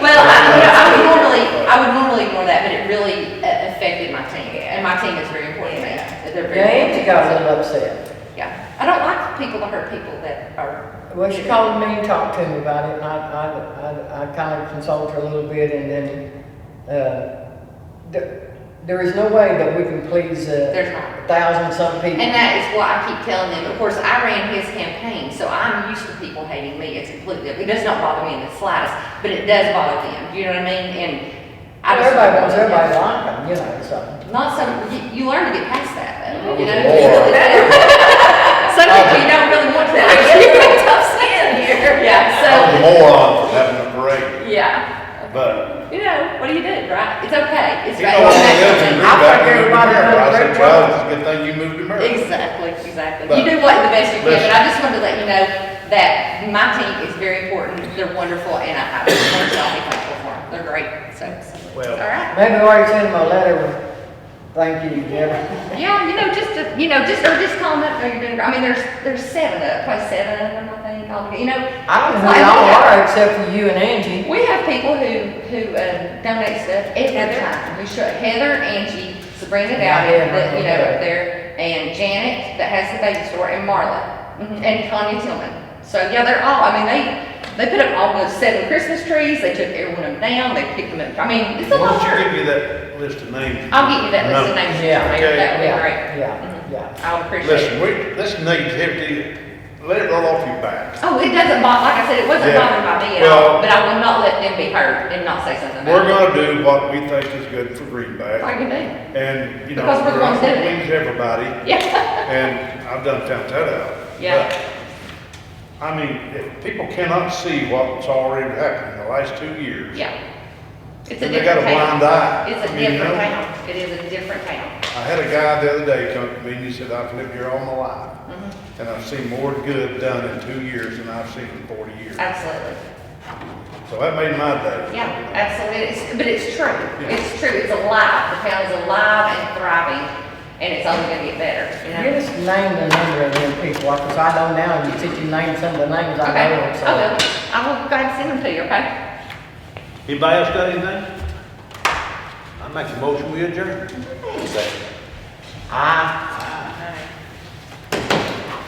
Speaker 5: Well, I would normally ignore that, but it really affected my team, and my team is very important to me. They're very
Speaker 3: Yeah, Angie got a
Speaker 5: important.
Speaker 3: little upset.
Speaker 5: Yeah, I don't like people to hurt people that are.
Speaker 3: Well, she called me and talked to me about it, and I kind of consoled her a little bit, and then, there is no way that we can please,
Speaker 5: There's not.
Speaker 3: 1,000-some people.
Speaker 5: And that is what I keep telling them. Of course, I ran his campaign, so I'm used to people hating me. It's completely, it does not bother me in the slightest, but it does bother them. You know what I mean? And I just.
Speaker 3: Everybody wants everybody to like them, you know, so.
Speaker 5: Not some, you learn to get past that, though, you know?
Speaker 1: More.
Speaker 5: Some people you don't really want to. You're a tough skin here. Yeah,
Speaker 1: I'm a
Speaker 5: so,
Speaker 1: moron for having a parade,
Speaker 5: yeah.
Speaker 1: but,
Speaker 5: You know, what do you do, right? It's okay. It's
Speaker 1: you know, all the others in
Speaker 3: I
Speaker 1: Greenback,
Speaker 3: think
Speaker 1: you moved to
Speaker 3: everybody
Speaker 1: Maryville. I
Speaker 3: does a
Speaker 1: said,
Speaker 3: great
Speaker 1: well,
Speaker 3: job.
Speaker 1: it's a good thing you moved to Maryville.
Speaker 5: Exactly.
Speaker 1: But-
Speaker 5: You do what the best you can,
Speaker 1: Listen.
Speaker 5: but I just wanted to let you know that my team is very important. They're wonderful, and I just want y'all to be thankful for them. They're great, so.
Speaker 1: Well-
Speaker 5: All right.
Speaker 3: Maybe I already sent them a letter with, thank you, Deborah.
Speaker 5: Yeah, just call them up, know you're doing, I mean, there's 7 of, probably 7 of them, I think, altogether. You know.
Speaker 3: I don't
Speaker 5: it's
Speaker 3: know
Speaker 5: like
Speaker 3: who y'all
Speaker 5: we have-
Speaker 3: are except for you and Angie.
Speaker 5: We have people who donate stuff every time. We show Heather, Angie, Sabrina Dowdy,
Speaker 3: Yeah,
Speaker 5: that, you know,
Speaker 3: okay.
Speaker 5: up there, and Janet that has the baby store, and Marla, and Tanya Tillman. So yeah, they're all. I mean, they put up all those 7 Christmas trees. They took every one of them down. They picked them up. I mean, it's a
Speaker 1: Why
Speaker 5: lot of
Speaker 1: don't you
Speaker 5: work.
Speaker 1: give me that list of names?
Speaker 5: I'll get you that list of
Speaker 1: Numbers.
Speaker 5: names.
Speaker 3: Yeah,
Speaker 5: That would be
Speaker 3: Yeah,
Speaker 5: great.
Speaker 3: yeah.
Speaker 5: I would appreciate
Speaker 1: Listen,
Speaker 5: it.
Speaker 1: this needs heavy, let it roll off your back.
Speaker 5: Oh, it doesn't bother. Like I said, it wasn't
Speaker 1: Yeah.
Speaker 5: bothering by me at
Speaker 1: Well-
Speaker 5: all. But I will not let them be hurt and not say something about
Speaker 1: We're
Speaker 5: it.
Speaker 1: gonna do what we think is good for Greenback,
Speaker 5: Like you do.
Speaker 1: and, you know,
Speaker 5: Because we're the
Speaker 1: we're
Speaker 5: ones
Speaker 1: not gonna
Speaker 5: doing it.
Speaker 1: please everybody,
Speaker 5: Yeah.
Speaker 1: and I've done found that out.
Speaker 5: Yeah.
Speaker 1: But, I mean, if people cannot see what's already happened in the last 2 years,
Speaker 5: Yeah. It's a
Speaker 1: then they got
Speaker 5: different
Speaker 1: a
Speaker 5: town.
Speaker 1: blind eye.
Speaker 5: It's a
Speaker 1: I mean, you
Speaker 5: different
Speaker 1: know?
Speaker 5: town. It is a different town.
Speaker 1: I had a guy the other day come to me and he said, I've lived here all my life,
Speaker 5: Mm-hmm.
Speaker 1: and I've seen more good done in 2 years than I've seen in 40 years.
Speaker 5: Absolutely.
Speaker 1: So that made my day.
Speaker 5: Yeah, absolutely. But it's true.
Speaker 1: Yeah.
Speaker 5: It's true. It's alive. The town is alive and thriving, and it's only gonna get better, you know?
Speaker 3: Give us the name and number of them people, because I know now, you said you named some of the names I
Speaker 5: Okay,
Speaker 3: know, so.
Speaker 5: I will. I will go ahead and send them to you, okay?
Speaker 1: Anybody else got anything? I make a motion, we adjourn.
Speaker 3: I